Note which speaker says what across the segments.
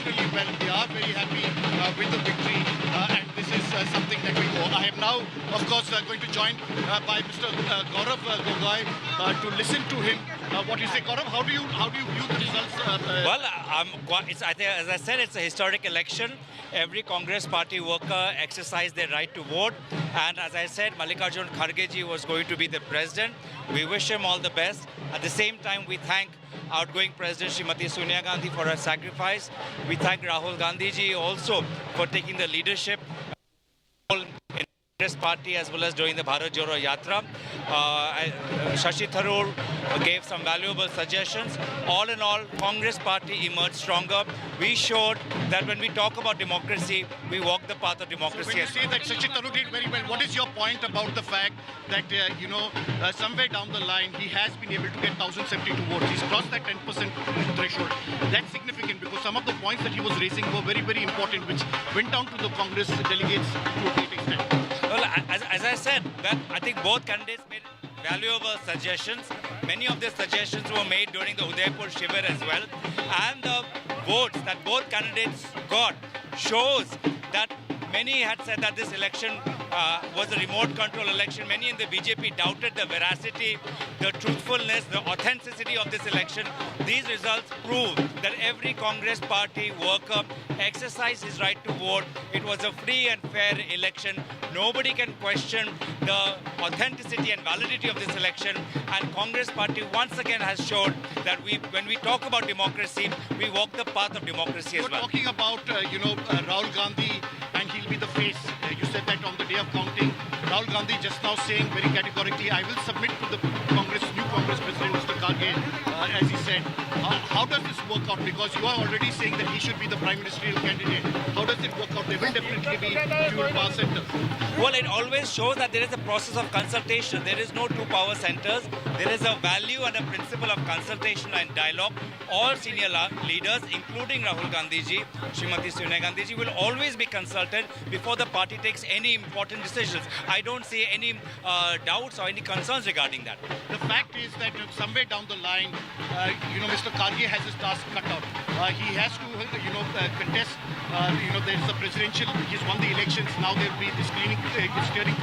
Speaker 1: exceptionally well. They are very happy with the victory, and this is something that we go. I am now, of course, going to join by Mr. Gaurav Gogoi to listen to him. What do you say, Gaurav? How do you view the results?
Speaker 2: Well, I think, as I said, it's a historic election. Every Congress party worker exercised their right to vote, and as I said, Mallikarjun Kharge ji was going to be the president. We wish him all the best. At the same time, we thank outgoing President Srimati Sonia Gandhi for her sacrifice. We thank Rahul Gandhi ji also for taking the leadership in Congress party as well as during the Bharat Jodo Yatra. Shashi Tharoor gave some valuable suggestions. All in all, Congress party emerged stronger. We showed that when we talk about democracy, we walk the path of democracy.
Speaker 1: So when you say that Shashi Tharoor did very well, what is your point about the fact that, somewhere down the line, he has been able to get 1,072 votes. He's crossed that 10% threshold. That's significant because some of the points that he was raising were very, very important, which went down to the Congress delegates to a great extent.
Speaker 2: Well, as I said, that I think both candidates made valuable suggestions. Many of the suggestions were made during the Udaipur Shivir as well. And the votes that both candidates got shows that many had said that this election was a remote control election. Many in the BJP doubted the veracity, the truthfulness, the authenticity of this election. These results prove that every Congress party worker exercised his right to vote. It was a free and fair election. Nobody can question the authenticity and validity of this election. And Congress party once again has showed that when we talk about democracy, we walk the path of democracy as well.
Speaker 1: Talking about, Rahul Gandhi, and he'll be the face. You said that on the day of counting. Rahul Gandhi just now saying very categorically, I will submit to the new Congress President, Mr. Kharge, as he said. How does this work out? Because you are already saying that he should be the prime ministerial candidate. How does it work out? There will definitely be dual power centers.
Speaker 2: Well, it always shows that there is a process of consultation. There is no two power centers. There is a value and a principle of consultation and dialogue. All senior leaders, including Rahul Gandhi ji, Srimati Sonia Gandhi ji, will always be consulted before the party takes any important decisions. I don't see any doubts or any concerns regarding that.
Speaker 1: The fact is that somewhere down the line, Mr. Kharge has his task cut out. He has to, contest. There's the presidential. He's won the elections. Now there will be the steering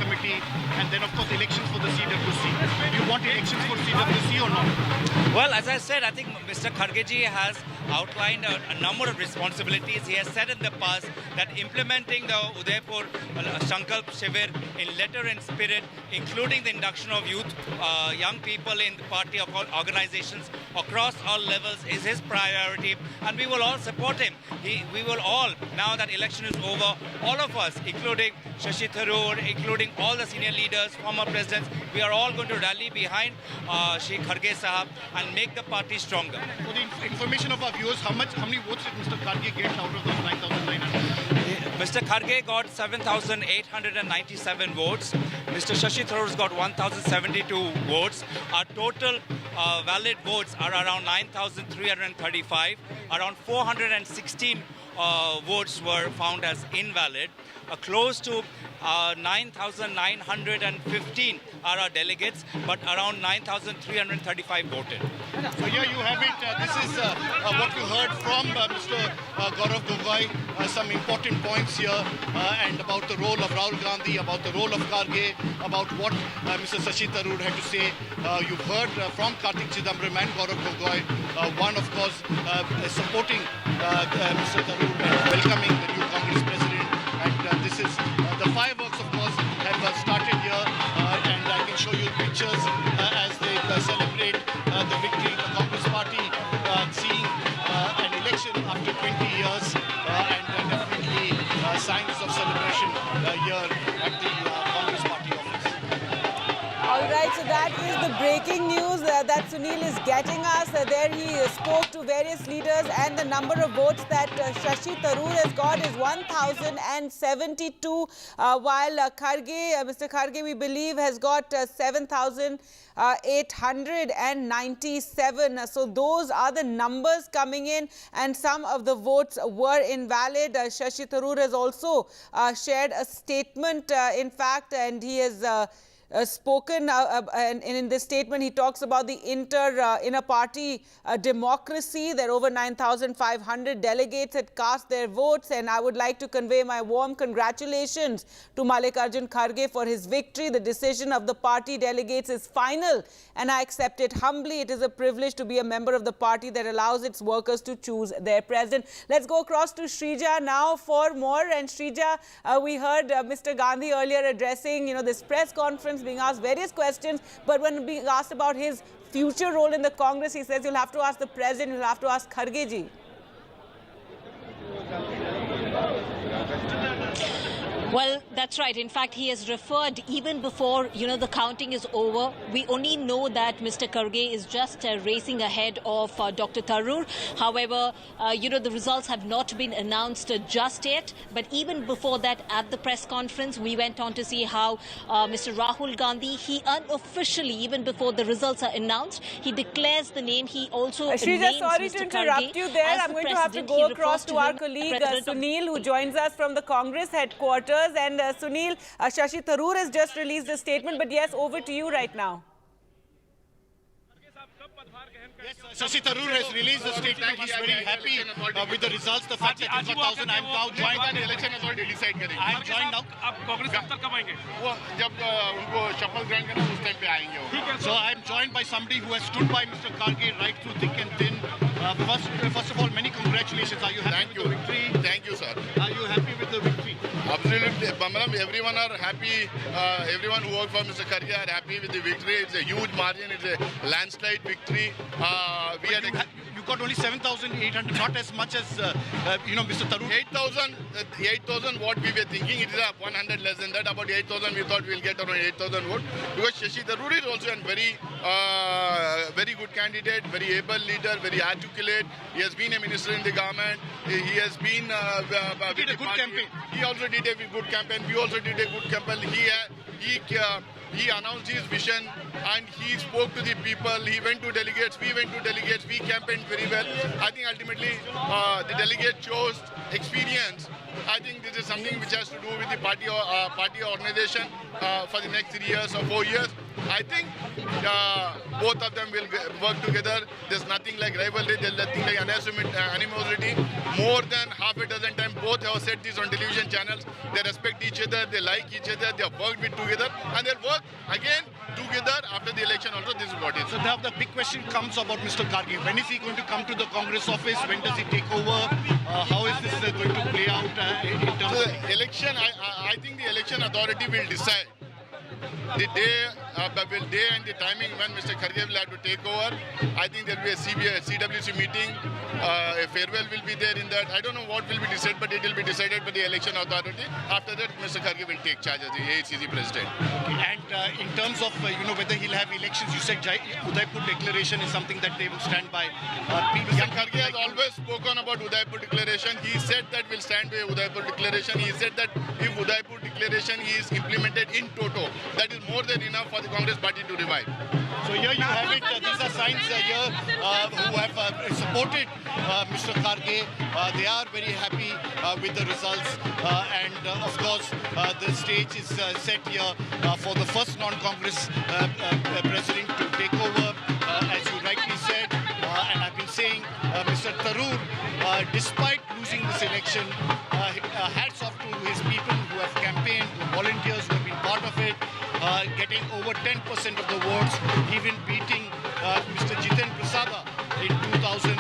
Speaker 1: committee, and then of course elections for the CWC. Do you want elections for CWC or not?
Speaker 2: Well, as I said, I think Mr. Kharge ji has outlined a number of responsibilities. He has said in the past that implementing the Udaipur Sankalp Shivir in letter and spirit, including the induction of youth, young people in the party of organizations across all levels, is his priority, and we will all support him. We will all, now that election is over, all of us, including Shashi Tharoor, including all the senior leaders, former presidents, we are all going to rally behind Shri Kharge Sahab and make the party stronger.
Speaker 1: For the information of our viewers, how many votes did Mr. Kharge get out of those 9,900?
Speaker 2: Mr. Kharge got 7,897 votes. Mr. Shashi Tharoor got 1,072 votes. Our total valid votes are around 9,335. Around 416 votes were found as invalid. Close to 9,915 are our delegates, but around 9,335 voted.
Speaker 1: So here you have it. This is what you heard from Mr. Gaurav Gogoi. Some important points here and about the role of Rahul Gandhi, about the role of Kharge, about what Mr. Shashi Tharoor had to say. You've heard from Kartik Chidambaram and Gaurav Gogoi. One, of course, supporting Mr. Tharoor and welcoming the new Congress president. And this is the fireworks, of course, have started here, and I can show you pictures as they celebrate the victory. The Congress Party seeing an election after 20 years, and definitely signs of celebration here at the Congress Party office.
Speaker 3: All right, so that is the breaking news that Sunil is getting us. There he spoke to various leaders, and the number of votes that Shashi Tharoor has got is 1,072, while Mr. Kharge, we believe, has got 7,897. So those are the numbers coming in, and some of the votes were invalid. Shashi Tharoor has also shared a statement, in fact, and he has spoken, and in this statement he talks about the inter-party democracy. There are over 9,500 delegates had cast their votes, and I would like to convey my warm congratulations to Mallikarjun Kharge for his victory. The decision of the party delegates is final, and I accept it humbly. It is a privilege to be a member of the party that allows its workers to choose their president. Let's go across to Shrija now for more. And Shrija, we heard Mr. Gandhi earlier addressing, this press conference, being asked various questions, but when being asked about his future role in the Congress, he says you'll have to ask the president, you'll have to ask Kharge ji.
Speaker 4: Well, that's right. In fact, he has referred even before, the counting is over. We only know that Mr. Kharge is just racing ahead of Dr. Tharoor. However, the results have not been announced just yet. But even before that, at the press conference, we went on to see how Mr. Rahul Gandhi, he unofficially, even before the results are announced, he declares the name. He also
Speaker 3: Shrija, sorry
Speaker 4: Mr.
Speaker 3: to interrupt
Speaker 4: Kharge
Speaker 3: you there. I'm going to have to go across to our colleague Sunil, who joins us from the Congress headquarters. And Sunil, Shashi Tharoor has just released a statement, but yes, over to you right now.
Speaker 1: Yes, Shashi Tharoor has released a statement. He's very happy with the results. The fact that 1,000, I'm now joined by the election authority decide करेंगे. I'm joined now.
Speaker 5: आप कांग्रेस कब तक आएंगे?
Speaker 1: वो जब उनको शपथ ग्रहण करना उस टाइम पे आएंगे वो. So I'm joined by somebody who has stood by Mr. Kharge right through thick and thin. First of all, many congratulations. Are you happy with the victory?
Speaker 6: Thank you, sir.
Speaker 1: Are you happy with the victory?
Speaker 6: Absolutely. Everyone are happy. Everyone who worked for Mr. Kharge are happy with the victory. It's a huge margin. It's a landslide victory.
Speaker 1: You got only 7,800, not as much as Mr. Tharoor.
Speaker 6: 8,000 what we were thinking. It is 100 less than that. About 8,000 we thought we'll get around 8,000 votes. Because Shashi Tharoor is also a very good candidate, very able leader, very articulate. He has been a minister in the government. He has been
Speaker 1: He did a good campaign.
Speaker 6: He also did a good campaign. We also did a good campaign. He announced his vision and he spoke to the people. He went to delegates. We went to delegates. We campaigned very well. I think ultimately the delegate chose experience. I think this is something which has to do with the party organization for the next 3 years or 4 years. I think both of them will work together. There's nothing like rivalry. There's nothing like animosity. More than half a dozen times, both have said this on television channels. They respect each other. They like each other. They have worked with together, and they'll work again together after the election. Also, this is what it is.
Speaker 1: So now the big question comes about Mr. Kharge. When is he going to come to the Congress office? When does he take over? How is this going to play out in terms
Speaker 6: So
Speaker 1: of
Speaker 6: the election, I think the election authority will decide the day and the timing when Mr. Kharge will have to take over. I think there will be a CWC meeting. A farewell will be there in that. I don't know what will be decided, but it will be decided by the election authority. After that, Mr. Kharge will take charge as the AICC president.
Speaker 1: And in terms of whether he'll have elections, you said Udaipur declaration is something that they will stand by.
Speaker 6: Mr. Kharge has always spoken about Udaipur declaration. He said that we'll stand by Udaipur declaration. He said that if Udaipur declaration is implemented in toto, that is more than enough for the Congress party to revive.
Speaker 1: So here you have it. These are signs here who have supported Mr. Kharge. They are very happy with the results. And of course, the stage is set here for the first non-Congress president to take over, as you rightly said. And I've been saying, Mr. Tharoor, despite losing this election, hats off to his people who have campaigned, volunteers who have been part of it, getting over 10% of the votes, even beating Mr. Jiten Prasada in 2000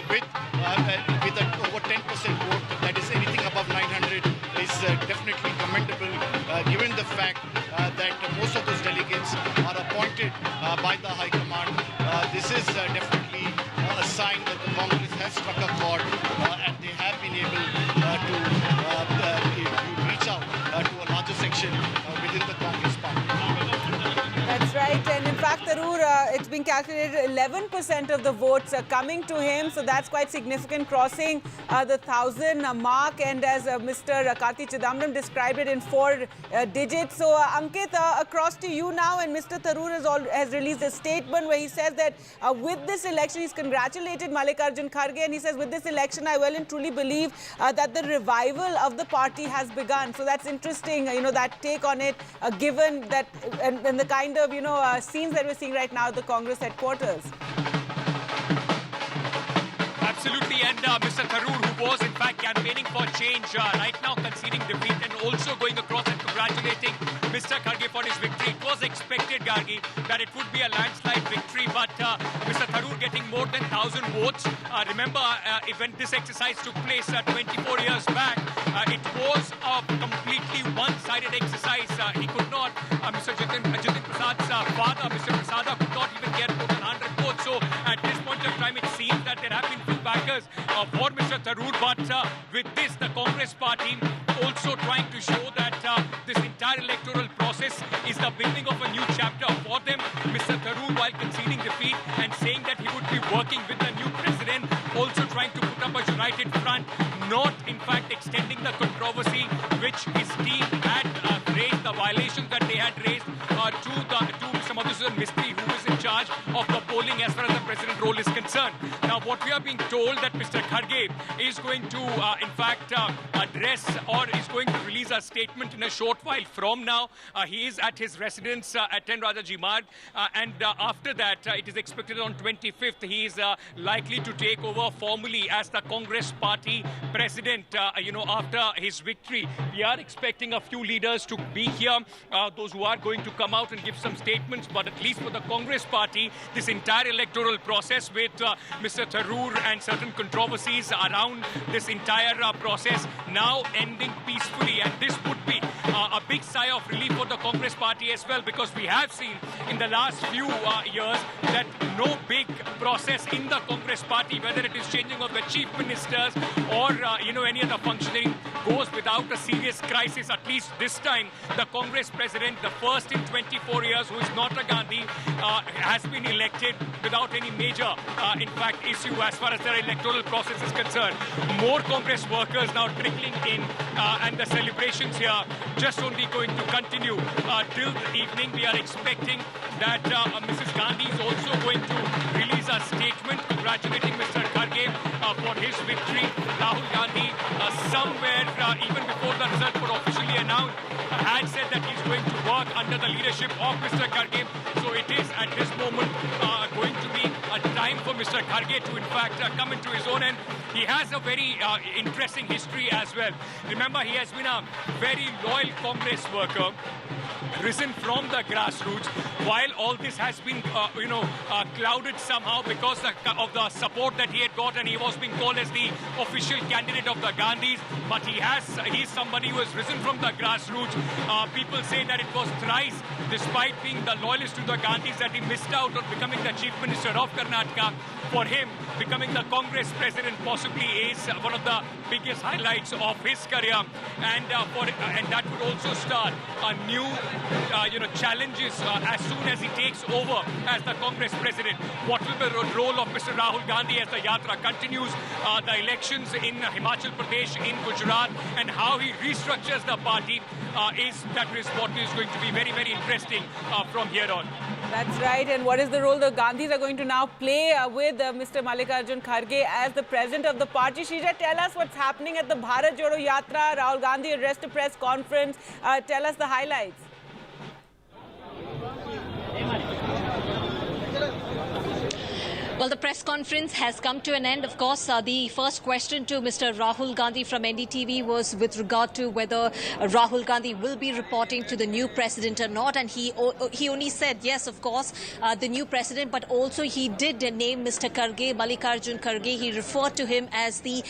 Speaker 1: with an over 10% vote. That is anything above 900 is definitely commendable, given the fact that most of those delegates are appointed by the High Command. This is definitely a sign that the Congress has struck a chord and they have been able to reach out to a larger section within the Congress party.
Speaker 3: That's right. And in fact, Tharoor, it's been calculated 11% of the votes coming to him. So that's quite significant, crossing the 1,000 mark. And as Mr. Karti Chidambaram described it, in 4 digits. So Ankit, across to you now. And Mr. Tharoor has released a statement where he says that with this election, he's congratulated Mallikarjun Kharge, and he says, with this election, I well and truly believe that the revival of the party has begun. So that's interesting, that take on it, given that and the kind of, scenes that we're seeing right now at the Congress headquarters.
Speaker 5: Absolutely, and Mr. Tharoor, who was in fact campaigning for change, right now conceding defeat and also going across and congratulating Mr. Kharge for his victory. It was expected, Gargi, that it would be a landslide victory, but Mr. Tharoor getting more than 1,000 votes. Remember, when this exercise took place 24 years back, it was a completely one-sided exercise. He could not, Mr. Jitin Prasad's father, Mr. Prasada, could not even get more than 100 votes. So at this point of time, it seems that there have been few backers for Mr. Tharoor, but with this, the Congress party also trying to show that this entire electoral process is the beginning of a new chapter for them. Mr. Tharoor, while conceding defeat and saying that he would be working with the new president, also trying to put up a united front, not in fact extending the controversy which his team had raised, the violations that they had raised to Mr. Madhusudan Mistry, who is in charge of the polling as far as the president role is concerned. Now, what we are being told that Mr. Kharge is going to, in fact, address or is going to release a statement in a short while from now. He is at his residence at 10 Rajaji Marg, and after that, it is expected on 25th, he is likely to take over formally as the Congress party president, after his victory. We are expecting a few leaders to be here, those who are going to come out and give some statements, but at least for the Congress party, this entire electoral process with Mr. Tharoor and certain controversies around this entire process now ending peacefully, and this would be a big sigh of relief for the Congress party as well, because we have seen in the last few years that no big process in the Congress party, whether it is changing of the chief ministers or any other functioning, goes without a serious crisis. At least this time, the Congress president, the first in 24 years who is not a Gandhi, has been elected without any major, in fact, issue as far as their electoral process is concerned. More Congress workers now trickling in, and the celebrations here just only going to continue till the evening. We are expecting that Mrs. Gandhi is also going to release a statement congratulating Mr. Kharge for his victory. Rahul Gandhi, somewhere even before the results were officially announced, had said that he's going to work under the leadership of Mr. Kharge. So it is at this moment going to be a time for Mr. Kharge to in fact come into his own, and he has a very interesting history as well. Remember, he has been a very loyal Congress worker, risen from the grassroots, while all this has been clouded somehow because of the support that he had got, and he was being called as the official candidate of the Gandhis. But he's somebody who has risen from the grassroots. People say that it was thrice, despite being the loyalist to the Gandhis, that he missed out on becoming the chief minister of Karnataka. For him, becoming the Congress president possibly is one of the biggest highlights of his career, and that would also start a new challenges as soon as he takes over as the Congress president. What will be the role of Mr. Rahul Gandhi as the yatra continues, the elections in Himachal Pradesh, in Gujarat, and how he restructures the party is what is going to be very, very interesting from here on.
Speaker 3: That's right. And what is the role the Gandhis are going to now play with Mr. Mallikarjun Kharge as the president of the party? Shrija, tell us what's happening at the Bharat Jodo Yatra. Rahul Gandhi addressed a press conference. Tell us the highlights.
Speaker 4: Well, the press conference has come to an end. Of course, the first question to Mr. Rahul Gandhi from NDTV was with regard to whether Rahul Gandhi will be reporting to the new president or not. And he only said, yes, of course, the new president, but also he did name Mr. Kharge, Mallikarjun Kharge. He referred to him as the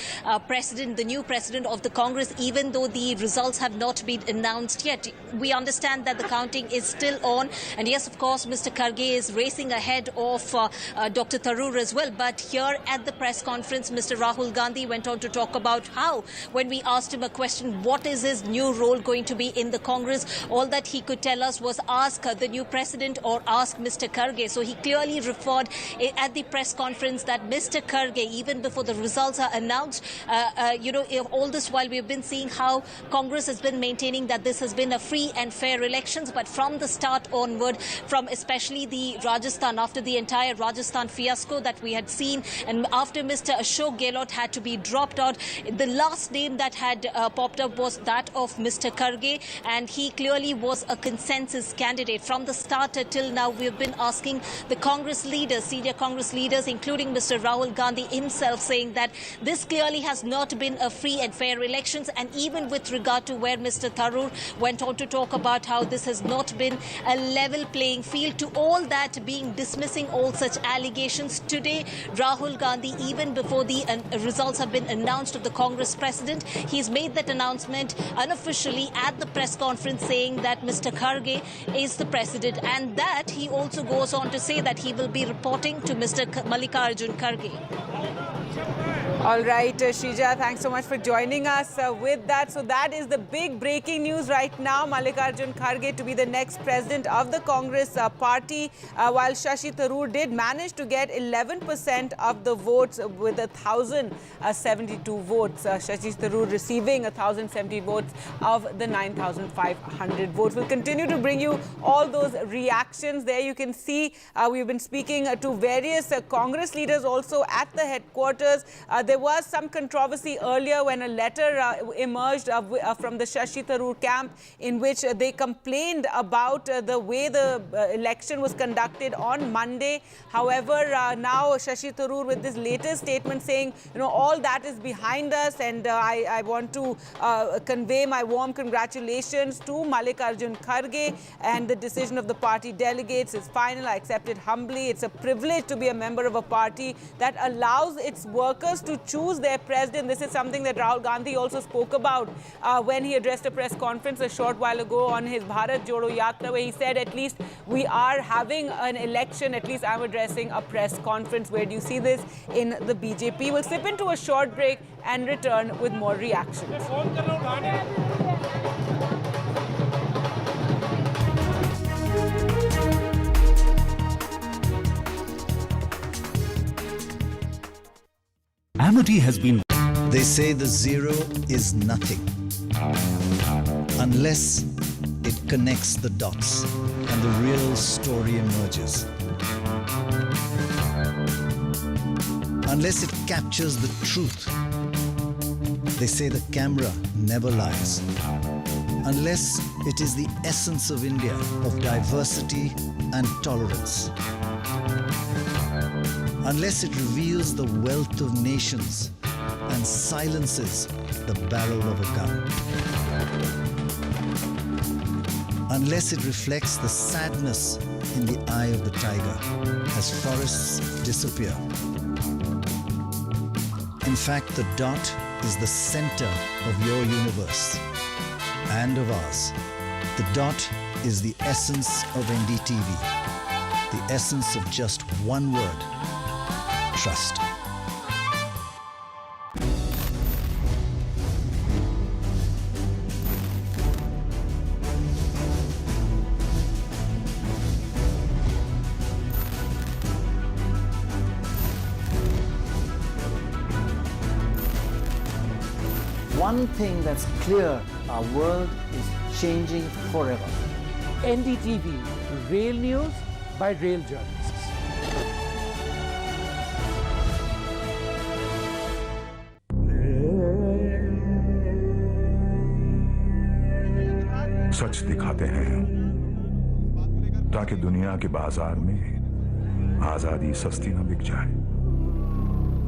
Speaker 4: president, the new president of the Congress, even though the results have not been announced yet. We understand that the counting is still on. And yes, of course, Mr. Kharge is racing ahead of Dr. Tharoor Tharoor as well. But here at the press conference, Mr. Rahul Gandhi went on to talk about how, when we asked him a question, what is his new role going to be in the Congress, all that he could tell us was ask the new president or ask Mr. Kharge. So he clearly referred at the press conference that Mr. Kharge, even before the results are announced, all this while we've been seeing how Congress has been maintaining that this has been a free and fair elections. But from the start onward, from especially the Rajasthan, after the entire Rajasthan fiasco that we had seen, and after Mr. Ashok Gehlot had to be dropped out, the last name that had popped up was that of Mr. Kharge, and he clearly was a consensus candidate. From the start till now, we've been asking the Congress leaders, senior Congress leaders, including Mr. Rahul Gandhi himself, saying that this clearly has not been a free and fair elections. And even with regard to where Mr. Tharoor went on to talk about how this has not been a level playing field, to all that being dismissing all such allegations. Today, Rahul Gandhi, even before the results have been announced of the Congress president, he's made that announcement unofficially at the press conference, saying that Mr. Kharge is the president, and that he also goes on to say that he will be reporting to Mr. Mallikarjun Kharge.
Speaker 3: All right, Shija, thanks so much for joining us with that. So that is the big breaking news right now. Mallikarjun Kharge to be the next president of the Congress party, while Shashi Tharoor did manage to get 11% of the votes with 1,072 votes. Shashi Tharoor receiving 1,070 votes of the 9,500 votes. We'll continue to bring you all those reactions. There you can see we've been speaking to various Congress leaders also at the headquarters. There was some controversy earlier when a letter emerged from the Shashi Tharoor camp, in which they complained about the way the election was conducted on Monday. However, now Shashi Tharoor with this latest statement saying, all that is behind us, and I want to convey my warm congratulations to Mallikarjun Kharge, and the decision of the party delegates is final. I accept it humbly. It's a privilege to be a member of a party that allows its workers to choose their president. This is something that Rahul Gandhi also spoke about when he addressed a press conference a short while ago on his Bharat Jodo Yatra, where he said, at least we are having an election, at least I'm addressing a press conference. Where do you see this in the BJP? We'll slip into a short break and return with more reactions.
Speaker 7: Amity has been...
Speaker 8: They say the zero is nothing unless it connects the dots and the real story emerges. Unless it captures the truth. They say the camera never lies. Unless it is the essence of India, of diversity and tolerance. Unless it reveals the wealth of nations and silences the barrel of a gun. Unless it reflects the sadness in the eye of the tiger as forests disappear. In fact, the dot is the center of your universe and of ours. The dot is the essence of NDTV, the essence of just one word: trust.
Speaker 9: One thing that's clear, our world is changing forever.
Speaker 10: NDTV, real news by real journalists.
Speaker 11: सच दिखाते हैं ताकि दुनिया के बाजार में आजादी सस्ती न बिक जाए।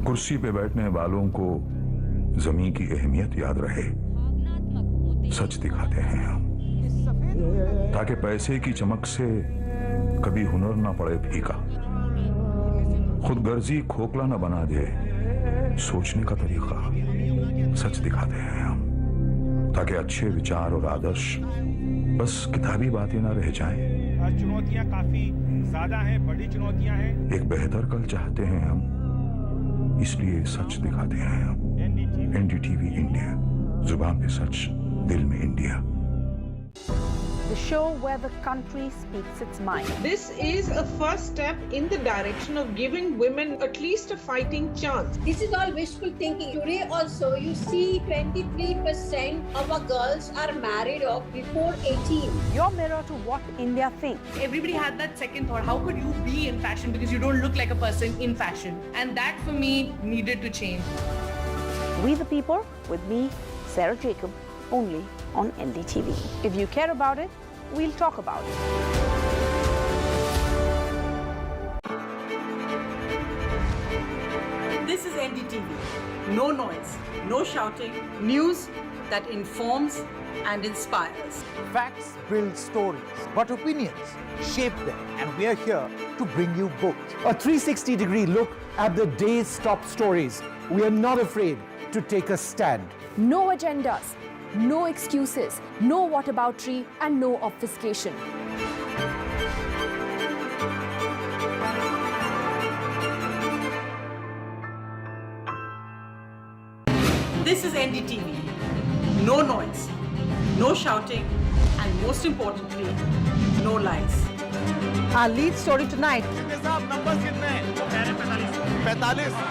Speaker 11: कुर्सी पे बैठने वालों को जमीन की अहमियत याद रहे। सच दिखाते हैं हम ताकि पैसे की चमक से कभी हुनर ना पड़े फीका। खुदगर्जी खोखला न बना दे सोचने का तरीका। सच दिखाते हैं हम ताकि अच्छे विचार और आदर्श बस किताबी बातें ना रह जाएं,
Speaker 7: चुनौतियां काफी ज्यादा हैं, बड़ी चुनौतियां हैं।
Speaker 11: एक बेहतर कल चाहते हैं हम, इसलिए सच दिखाते हैं हम। NDTV इंडिया, जुबान पे सच, दिल में India.
Speaker 12: The show where the country speaks its mind.
Speaker 13: This is a first step in the direction of giving women at least a fighting chance.
Speaker 14: This is all wishful thinking. Today also you see 23% of our girls are married off before 18.
Speaker 12: Your mirror to what India thinks.
Speaker 15: Everybody had that second thought, how could you be in fashion because you don't look like a person in fashion? And that for me needed to change.
Speaker 12: We the people, with me, Sarah Jacob, only on NDTV. If you care about it, we'll talk about it.
Speaker 15: This is NDTV. No noise, no shouting, news that informs and inspires.
Speaker 10: Facts build stories, but opinions shape them. And we are here to bring you both. A 360-degree look at the day's top stories. We are not afraid to take a stand.
Speaker 12: No agendas, no excuses, no whataboutery, and no obfuscation.
Speaker 15: This is NDTV. No noise, no shouting, and most importantly, no lies. Our lead story tonight.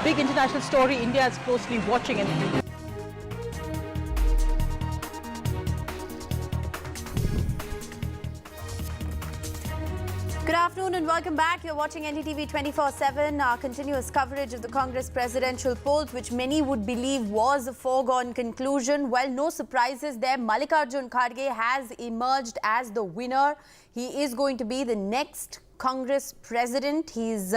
Speaker 15: Big international story India is closely watching.
Speaker 16: Good afternoon and welcome back. You're watching NDTV 24/7. Our continuous coverage of the Congress presidential polls, which many would believe was a foregone conclusion. Well, no surprises there. Mallikarjun Kharge has emerged as the winner. He is going to be the next Congress president. He's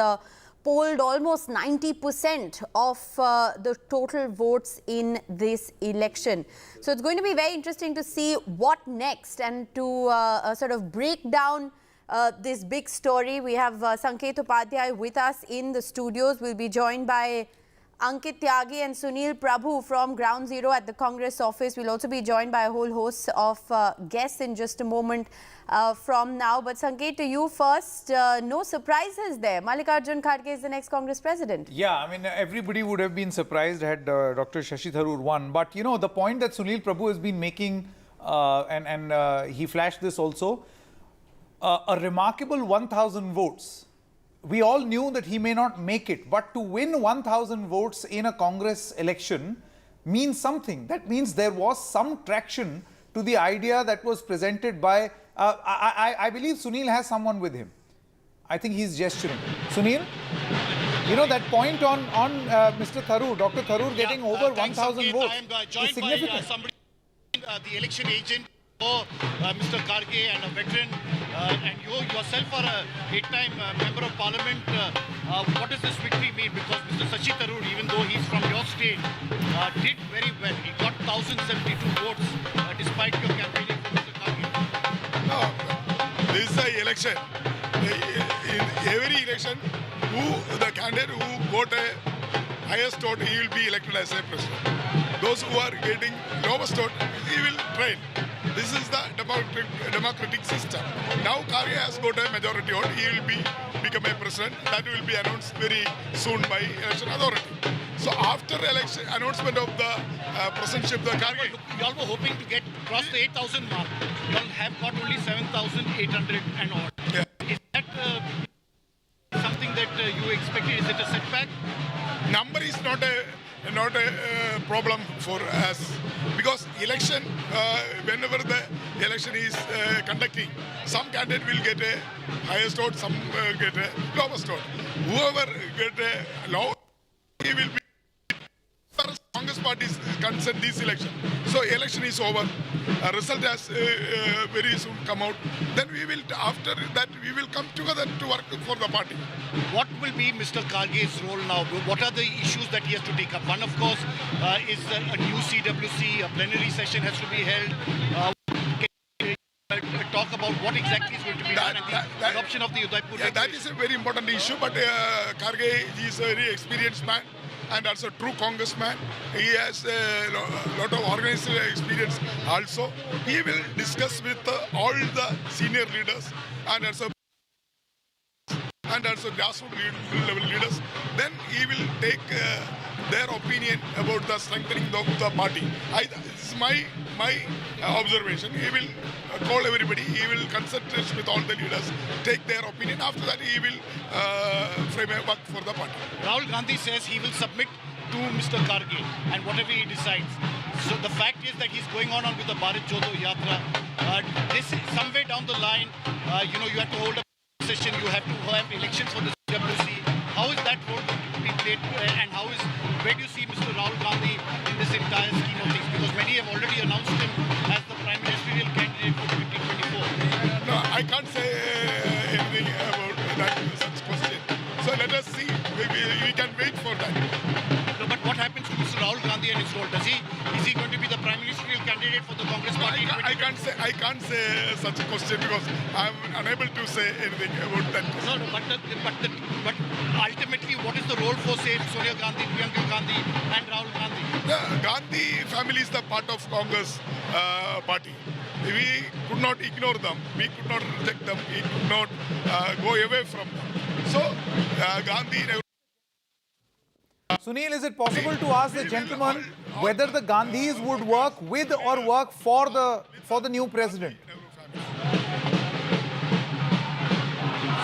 Speaker 16: polled almost 90% of the total votes in this election. So it's going to be very interesting to see what next and to sort of break down this big story. We have Sanket Upadhyay with us in the studios. We'll be joined by Ankit Tyagi and Sunil Prabhu from Ground Zero at the Congress office. We'll also be joined by a whole host of guests in just a moment from now. But Sanket, to you first, no surprises there. Mallikarjun Kharge is the next Congress president.
Speaker 17: Yeah, I mean, everybody would have been surprised had Dr. Shashi Tharoor won. But, you know, the point that Sunil Prabhu has been making, and he flashed this also, a remarkable 1,000 votes. We all knew that he may not make it, but to win 1,000 votes in a Congress election means something. That means there was some traction to the idea that was presented by, I believe Sunil has someone with him. I think he's gesturing. Sunil? You know, that point on Mr. Tharoor, Dr. Tharoor getting over 1,000 votes is significant.
Speaker 1: By somebody, the election agent for Mr. Kharge and a veteran, and you yourself are a 8-time member of parliament. What does this victory mean? Because Mr. Shashi Tharoor, even though he's from your state, did very well. He got 1,072 votes despite your campaigning for Mr. Kharge.
Speaker 6: No, this is an election. In every election, the candidate who got a highest vote, he will be elected as a president. Those who are getting lowest vote, he will train. This is the democratic system. Now Kharge has got a majority vote. He will become a president. That will be announced very soon by election authority. So after election announcement of the presidentship, the Kharge.
Speaker 1: You all were hoping to cross the 8,000 mark. You all have got only 7,800 and odd.
Speaker 6: Yeah.
Speaker 1: Is that something that you expected? Is it a setback?
Speaker 6: Number is not a problem for us, because election, whenever the election is conducting, some candidate will get a highest vote, some get a lowest vote. Whoever get a low, he will be. Congress party is concerned this election. So election is over. Result has very soon come out. Then we will, after that, we will come together to work for the party.
Speaker 1: What will be Mr. Kharge's role now? What are the issues that he has to take up? One, of course, is a new CWC. A plenary session has to be held. Talk about what exactly is going to be done and the adoption of the Udaipur.
Speaker 6: Yeah, that is a very important issue. But Kharge is a very experienced man. and also a true congressman. He has a lot of organizational experience also. He will discuss with all the senior leaders and also grassroots level leaders. Then he will take their opinion about the strengthening of the party. This is my observation. He will call everybody. He will consult with all the leaders, take their opinion. After that, he will frame a work for the party.
Speaker 1: Rahul Gandhi says he will submit to Mr. Kharge and whatever he decides. So the fact is that he's going on with the Bharat Jodo Yatra. This is somewhere down the line, you have to hold a session, you have to have elections for the CWC. How is that role going to be played, and where do you see Mr. Rahul Gandhi in this entire scheme of things? Because many have already announced him as the prime ministerial candidate for 2024.
Speaker 6: No, I can't say anything about that such question. So let us see. We can wait for that.
Speaker 1: No, but what happens to Mr. Rahul Gandhi and his role? Is he going to be the prime ministerial candidate for the Congress party?
Speaker 6: I can't say such a question because I'm unable to say anything about that.
Speaker 1: No, but ultimately, what is the role for, say, Sonia Gandhi, Priyanka Gandhi, and Rahul Gandhi?
Speaker 6: The Gandhi family is the part of Congress party. We could not ignore them. We could not reject them. We could not go away from them. So Gandhi.
Speaker 17: Sunil, is it possible to ask the gentleman whether the Gandhis would work with or work for the new president?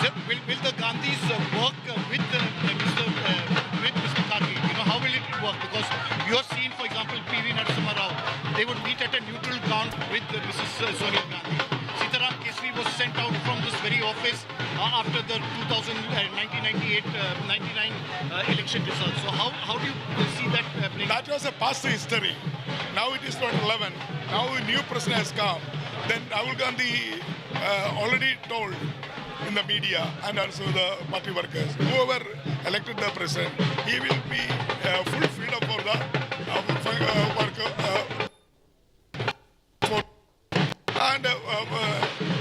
Speaker 1: So will the Gandhis work with Mr. Kharge? How will it work? Because you have seen, for example, P.V. Narasimha Rao. They would meet at a neutral ground with Mrs. Sonia Gandhi. Sitaram Kesri was sent out from this very office after the 1999 election results. So how do you see that playing?
Speaker 6: That was a past history. Now it is 2011. Now a new president has come. Then Rahul Gandhi already told in the media and also the party workers, whoever elected the president, he will be full freedom for the worker. And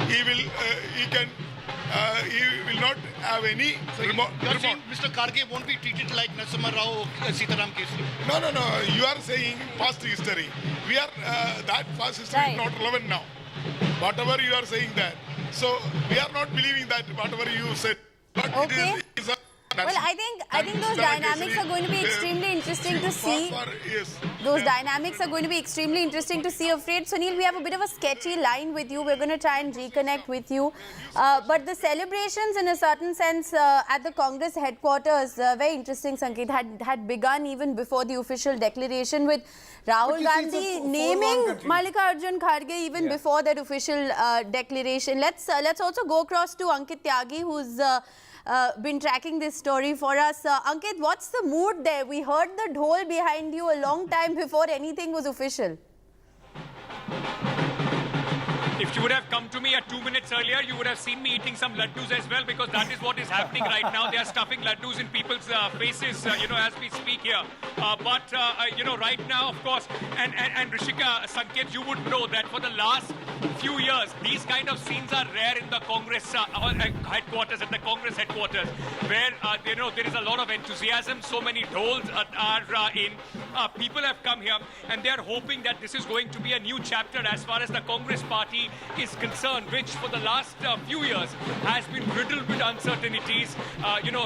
Speaker 6: he will not have any remote.
Speaker 1: You're saying Mr. Kharge won't be treated like Narasimha Rao or Sitaram Kesri?
Speaker 6: No. You are saying past history. We are that past history is not relevant now. Whatever you are saying that. So we are not believing that whatever you said. But
Speaker 16: okay.
Speaker 6: It is
Speaker 16: well, I think those dynamics are going to be extremely interesting to see. Those dynamics are going to be extremely interesting to see. Afraid, Sunil, we have a bit of a sketchy line with you. We're going to try and reconnect with you. But the celebrations, in a certain sense, at the Congress headquarters, very interesting, Sanket, had begun even before the official declaration, with Rahul Gandhi naming Mallikarjun Kharge even before that official declaration. Let's also go across to Ankit Tyagi, who's been tracking this story for us. Ankit, what's the mood there? We heard the dhol behind you a long time before anything was official.
Speaker 5: If you would have come to me 2 minutes earlier, you would have seen me eating some laddus as well, because that is what is happening right now. They are stuffing laddus in people's faces, as we speak here. But right now, of course, and Rishika, Sanket, you would know that for the last few years, these kind of scenes are rare in the Congress headquarters, at the Congress headquarters, where, there is a lot of enthusiasm. So many dhols are in. People have come here, and they are hoping that this is going to be a new chapter as far as the Congress party is concerned, which for the last few years has been riddled with uncertainties.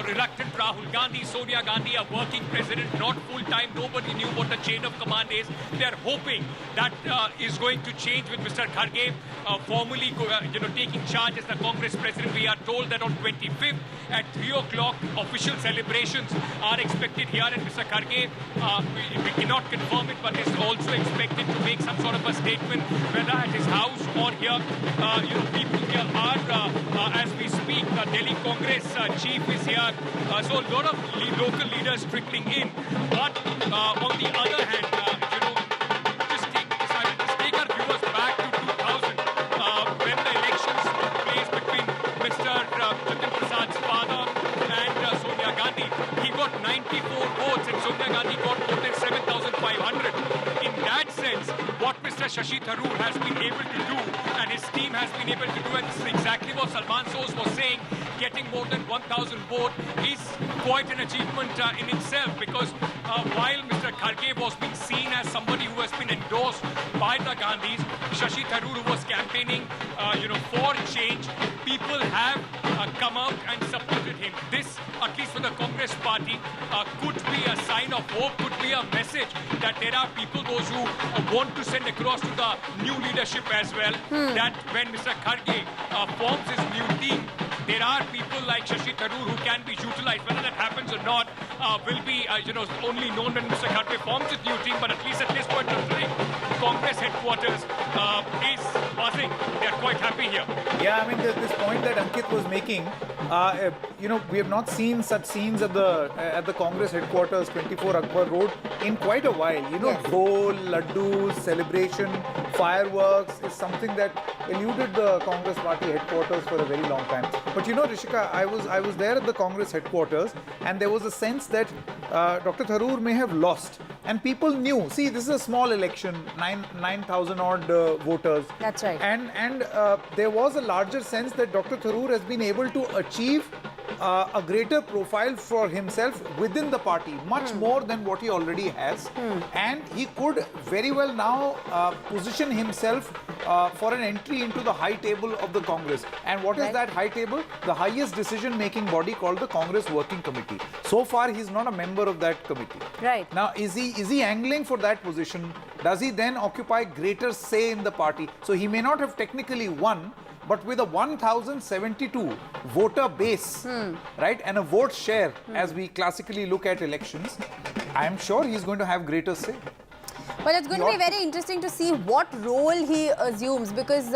Speaker 5: Reluctant Rahul Gandhi, Sonia Gandhi, a working president, not full-time. Nobody knew what the chain of command is. They are hoping that is going to change with Mr. Kharge formally taking charge as the Congress president. We are told that on 25th at 3 o'clock, official celebrations are expected here, and Mr. Kharge, we cannot confirm it, but is also expected to make some sort of a statement, whether at his house or here. People here are, as we speak, Delhi Congress chief is here. So a lot of local leaders trickling in. But on the other hand, just take our viewers back to 2000, when the elections took place between Mr. Jatin Prasad's father and Sonia Gandhi. He got 94 votes and Sonia Gandhi got more than 7,500. In that sense, what Mr. Shashi Tharoor has been able to do, and his team has been able to do, and this is exactly what Salman Soos was saying, getting more than 1,000 votes is quite an achievement in itself, because while Mr. Kharge was being seen as somebody who has been endorsed by the Gandhis, Shashi Tharoor, who was campaigning, for change, people have come out and supported him. This, at least for the Congress party, could be a sign of hope, could be a message that there are people, those who want to send across to the new leadership as well, that when Mr. Kharge forms his new team, there are people like Shashi Tharoor who can be utilized. Whether that happens or not will be, only known when Mr. Kharge forms his new team. But at least at this point of time, Congress headquarters is buzzing. They are quite happy here.
Speaker 17: Yeah, I mean, this point that Ankit was making, we have not seen such scenes at the Congress headquarters, 24 Akbar Road, in quite a while. Dhol, laddus, celebration, fireworks is something that eluded the Congress party headquarters for a very long time. But Rishika, I was there at the Congress headquarters, and there was a sense that Dr. Tharoor may have lost. And people knew, see, this is a small election, 9,000 odd voters.
Speaker 16: That's right.
Speaker 17: And there was a larger sense that Dr. Tharoor has been able to achieve a greater profile for himself within the party, much more than what he already has. And he could very well now position himself for an entry into the high table of the Congress. And what is that high table? The highest decision-making body called the Congress Working Committee. So far, he's not a member of that committee.
Speaker 16: Right.
Speaker 17: Now, is he angling for that position? Does he then occupy greater say in the party? So he may not have technically won, but with a 1,072 voter base, right, and a vote share, as we classically look at elections, I am sure he's going to have greater say.
Speaker 16: Well, it's going to be very interesting to see what role he assumes, because,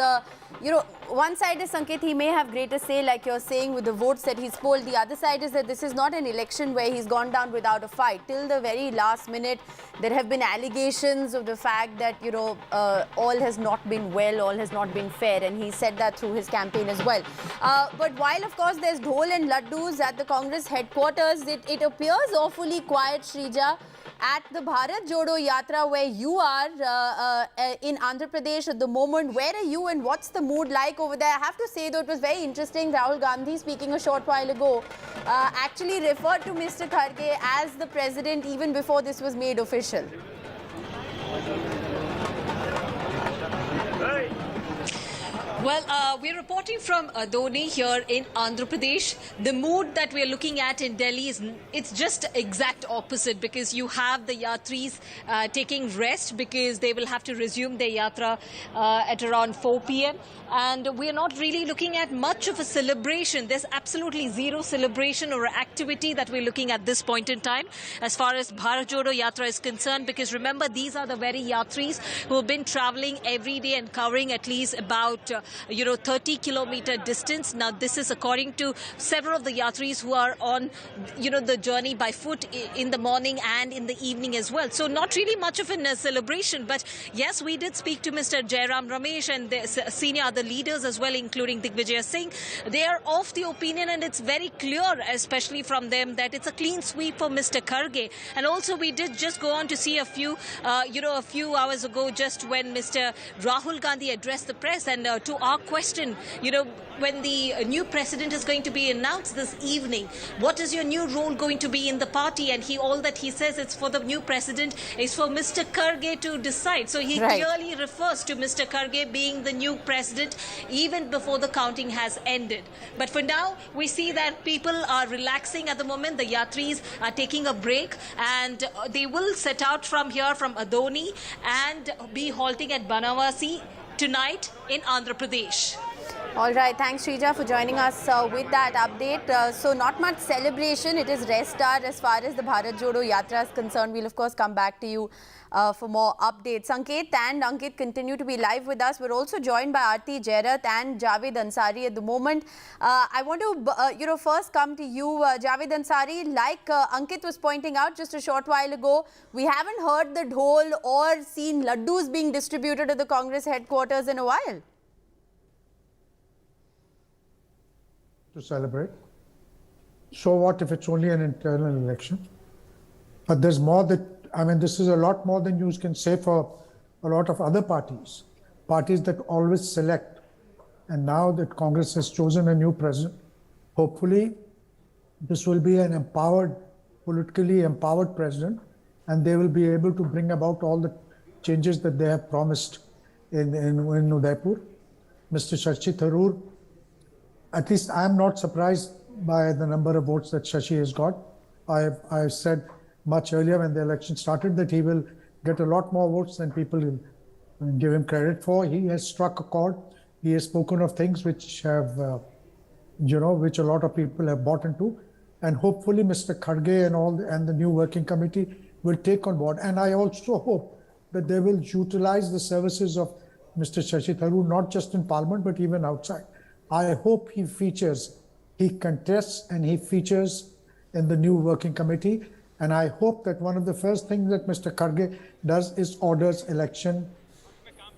Speaker 16: one side is Sanket, he may have greater say, like you're saying, with the votes that he's polled. The other side is that this is not an election where he's gone down without a fight. Till the very last minute, there have been allegations of the fact that, all has not been well, all has not been fair, and he said that through his campaign as well. But while, of course, there's dhol and laddus at the Congress headquarters, it appears awfully quiet, Shrija, at the Bharat Jodo Yatra where you are in Andhra Pradesh at the moment. Where are you and what's the mood like over there? I have to say, though, it was very interesting. Rahul Gandhi, speaking a short while ago, actually referred to Mr. Kharge as the president even before this was made official.
Speaker 4: Well, we're reporting from Adoni here in Andhra Pradesh. The mood that we're looking at in Delhi it's just exact opposite, because you have the yatris taking rest because they will have to resume their yatra at around 4 p.m. And we're not really looking at much of a celebration. There's absolutely zero celebration or activity that we're looking at this point in time as far as Bharat Jodo Yatra is concerned, because remember, these are the very yatris who have been traveling every day and covering at least about 30-kilometer distance. Now, this is according to several of the yatris who are on, the journey by foot in the morning and in the evening as well. So not really much of a celebration. But yes, we did speak to Mr. Jairam Ramesh and the senior other leaders as well, including Digvijay Singh. They are of the opinion, and it's very clear, especially from them, that it's a clean sweep for Mr. Kharge. And also, we did just go on to see a few hours ago, just when Mr. Rahul Gandhi addressed the press, and to our question, when the new president is going to be announced this evening, what is your new role going to be in the party? And all that he says it's for the new president is for Mr. Kharge to decide. So he clearly refers to Mr. Kharge being the new president even before the counting has ended. But for now, we see that people are relaxing at the moment. The yatris are taking a break, and they will set out from here, from Adoni, and be halting at Banavasi tonight in Andhra Pradesh.
Speaker 16: All right, thanks Shrija for joining us with that update. So not much celebration, it is rest hour as far as the Bharat Jodo Yatra is concerned. We'll of course come back to you for more updates. Sanket and Ankit continue to be live with us. We're also joined by Aarti Jairat and Javed Ansari at the moment. I want to first come to you, Javed Ansari. Like Ankit was pointing out just a short while ago, we haven't heard the dhol or seen laddus being distributed at the Congress headquarters in a while.
Speaker 18: To celebrate. So what if it's only an internal election? But there's more this is a lot more than you can say for a lot of other parties. Parties that always select. And now that Congress has chosen a new president, hopefully this will be an empowered, politically empowered president, and they will be able to bring about all the changes that they have promised in Udaipur. Mr. Shashi Tharoor, at least I am not surprised by the number of votes that Shashi has got. I said much earlier when the election started that he will get a lot more votes than people give him credit for. He has struck a chord. He has spoken of things which have, which a lot of people have bought into. And hopefully Mr. Kharge and the new working committee will take on board. And I also hope that they will utilize the services of Mr. Shashi Tharoor, not just in Parliament, but even outside. I hope he contests and he features in the new working committee. And I hope that one of the first things that Mr. Kharge does is orders election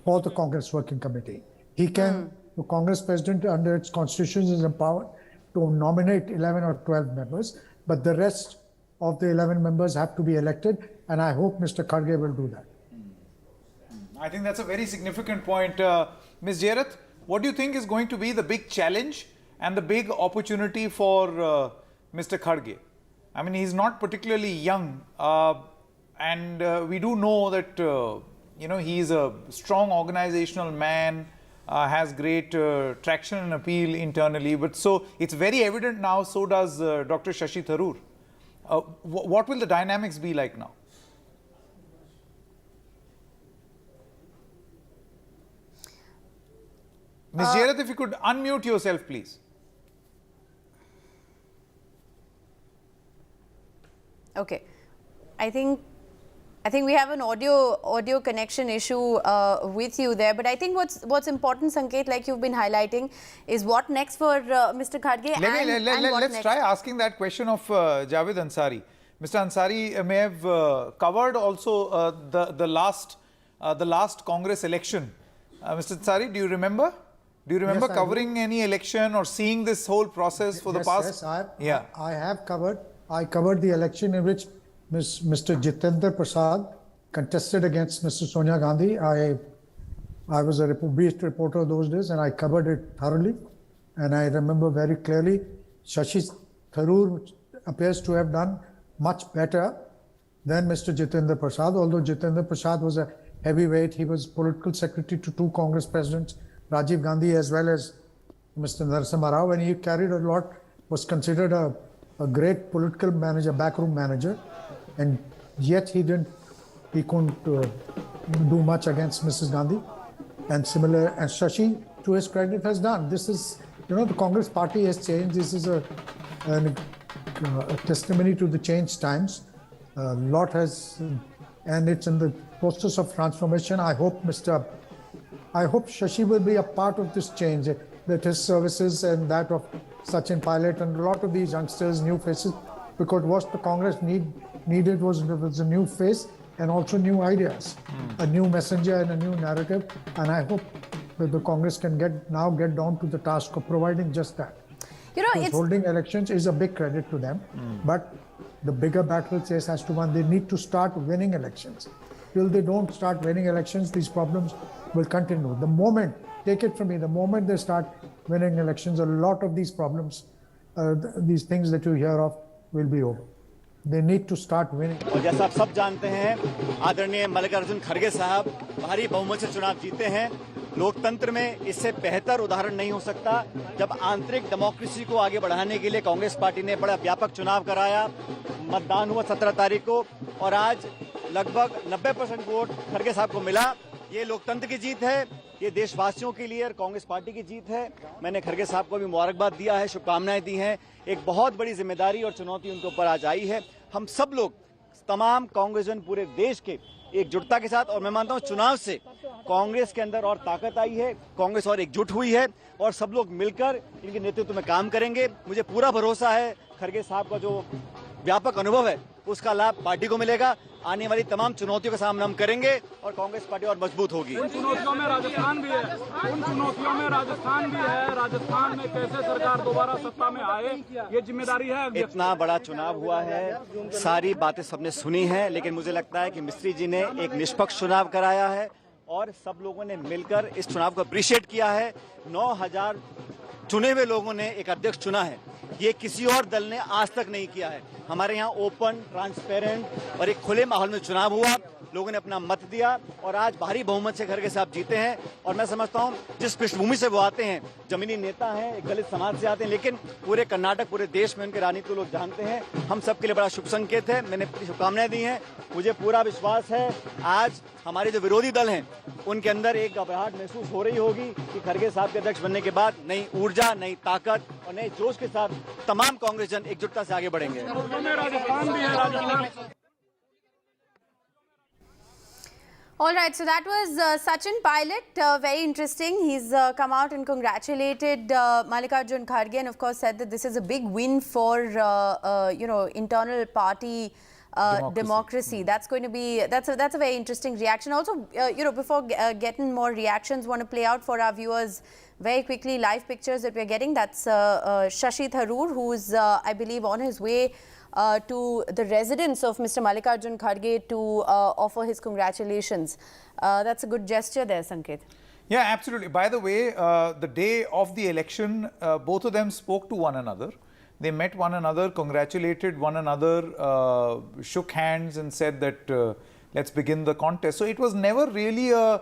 Speaker 18: for the Congress working committee. He can, the Congress president under its constitution is empowered to nominate 11 or 12 members, but the rest of the 11 members have to be elected, and I hope Mr. Kharge will do that.
Speaker 17: I think that's a very significant point. Ms. Jairath, what do you think is going to be the big challenge and the big opportunity for Mr. Kharge? I mean, he's not particularly young, and we do know that, he's a strong organizational man, has great traction and appeal internally. But so it's very evident now, so does Dr. Shashi Tharoor. What will the dynamics be like now? Ms. Jairath, if you could unmute yourself, please.
Speaker 16: Okay, I think we have an audio connection issue with you there. But I think what's important, Sanket, like you've been highlighting, is what next for Mr. Kharge.
Speaker 17: Let's try asking that question of Javed Ansari. Mr. Ansari may have covered also the last Congress election. Mr. Ansari, do you remember? Do you remember covering any election or seeing this whole process for the past?
Speaker 18: Yes, I have covered. I covered the election in which Mr. Jitendra Prasad contested against Mr. Sonia Gandhi. I was a beast reporter those days, and I covered it thoroughly. And I remember very clearly, Shashi Tharoor appears to have done much better than Mr. Jitendra Prasad. Although Jitendra Prasad was a heavyweight, he was political secretary to two Congress presidents, Rajiv Gandhi as well as Mr. Narasimha Rao, and he carried a lot, was considered a great political manager, backroom manager, and yet he couldn't do much against Mrs. Gandhi. And Shashi, to his credit, has done. This is, the Congress party has changed. This is a testimony to the changed times. A lot has, and it's in the process of transformation. I hope Shashi will be a part of this change, that his services and that of Sachin Pilot and a lot of these youngsters, new faces, because what the Congress needed was a new face and also new ideas, a new messenger and a new narrative. And I hope that the Congress can get down to the task of providing just that. Holding elections is a big credit to them, but the bigger battle chase has to win. They need to start winning elections. Till they don't start winning elections, these problems will continue. The moment, take it from me, the moment they start winning elections, a lot of these problems, these things that you hear of, will be over. They need to start winning.
Speaker 19: और जैसा आप सब जानते हैं, आदरणीय मल्लिकार्जुन खड़गे साहब भारी बहुमत से चुनाव जीते हैं। लोकतंत्र में इससे बेहतर उदाहरण नहीं हो सकता। जब आंतरिक डेमोक्रेसी को आगे बढ़ाने के लिए कांग्रेस पार्टी ने बड़ा व्यापक चुनाव कराया, मतदान हुआ 17 तारीख को, और आज लगभग 90% वोट खड़गे साहब को मिला। ये लोकतंत्र की जीत है, ये देशवासियों के लिए और कांग्रेस पार्टी की जीत है। मैंने खड़गे साहब को भी मुबारकबाद दिया है, शुभकामनाएं दी हैं। एक बहुत बड़ी जिम्मेदारी और चुनौती उनके ऊपर आज आई है। हम सब लोग, तमाम कांग्रेसजन पूरे देश के एकजुटता के साथ, और मैं मानता हूं चुनाव से कांग्रेस के अंदर और ताकत आई है, कांग्रेस और एकजुट हुई है, और सब लोग मिलकर इनके नेतृत्व में काम करेंगे। मुझे पूरा भरोसा है खड़गे साहब का जो व्यापक अनुभव है उसका लाभ पार्टी को मिलेगा। आने वाली तमाम चुनौतियों का सामना हम करेंगे और कांग्रेस पार्टी और मजबूत होगी।
Speaker 20: उन चुनौतियों में राजस्थान भी है, राजस्थान में कैसे सरकार दोबारा सत्ता में आए, ये जिम्मेदारी है।
Speaker 19: इतना बड़ा चुनाव हुआ है, सारी बातें सबने सुनी है, लेकिन मुझे लगता है कि मिस्त्री जी ने एक निष्पक्ष चुनाव कराया है और सब लोगों ने मिलकर इस चुनाव को अप्रिशिएट किया है। 9000 चुने हुए लोगों ने एक अध्यक्ष चुना है। ये किसी और दल ने आज तक नहीं किया है। हमारे यहाँ ओपन, ट्रांसपेरेंट और एक खुले माहौल में चुनाव हुआ, लोगों ने अपना मत दिया और आज भारी बहुमत से खड़गे साहब जीते हैं। और मैं समझता हूं जिस पृष्ठभूमि से वो आते हैं, जमीनी नेता हैं, एक दलित समाज से आते हैं, लेकिन पूरे कर्नाटक, पूरे देश में उनके राजनीति को लोग जानते हैं। हम सबके लिए बड़ा शुभ संकेत है। मैंने शुभकामनाएं दी हैं। मुझे पूरा विश्वास है आज हमारे जो विरोधी दल हैं उनके अंदर एक घबराहट महसूस हो रही होगी कि खड़गे साहब के अध्यक्ष बनने के बाद नई ऊर्जा, नई ताकत और नए जोश के साथ तमाम कांग्रेस जन एकजुटता से आगे बढ़ेंगे।
Speaker 16: All right, so that was Sachin Pilot, very interesting. He's come out and congratulated Mallikarjun Kharge and of course said that this is a big win for, internal party democracy. That's going to be, that's a very interesting reaction. Also, before getting more reactions, want to play out for our viewers very quickly live pictures that we're getting. That's Shashi Tharoor, who's, I believe, on his way to the residence of Mr. Mallikarjun Kharge to offer his congratulations. That's a good gesture there, Sanket.
Speaker 17: Yeah, absolutely. By the way, the day of the election, both of them spoke to one another. They met one another, congratulated one another, shook hands and said that let's begin the contest. So it was never really a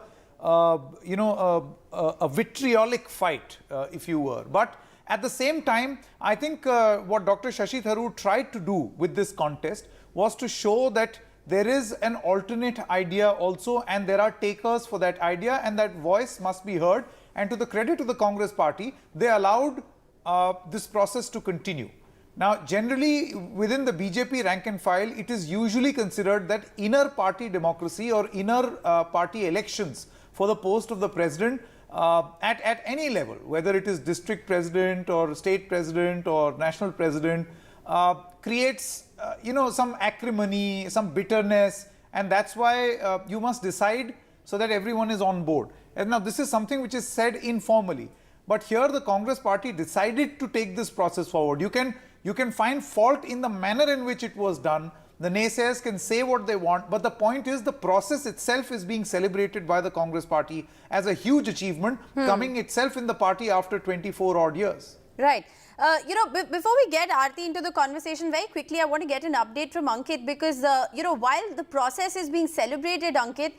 Speaker 17: vitriolic fight, if you were. But at the same time, I think what Dr. Shashi Tharoor tried to do with this contest was to show that there is an alternate idea also and there are takers for that idea and that voice must be heard. And to the credit of the Congress party, they allowed this process to continue. Now, generally within the BJP rank and file, it is usually considered that inner party democracy or inner party elections for the post of the president at any level, whether it is district president or state president or national president, creates some acrimony, some bitterness, and that's why you must decide so that everyone is on board. And now this is something which is said informally, but here the Congress party decided to take this process forward. You can find fault in the manner in which it was done. The naysayers can say what they want, but the point is the process itself is being celebrated by the Congress party as a huge achievement, coming itself in the party after 24 odd years.
Speaker 16: Right. Before we get Aarti into the conversation, very quickly, I want to get an update from Ankit because, while the process is being celebrated, Ankit,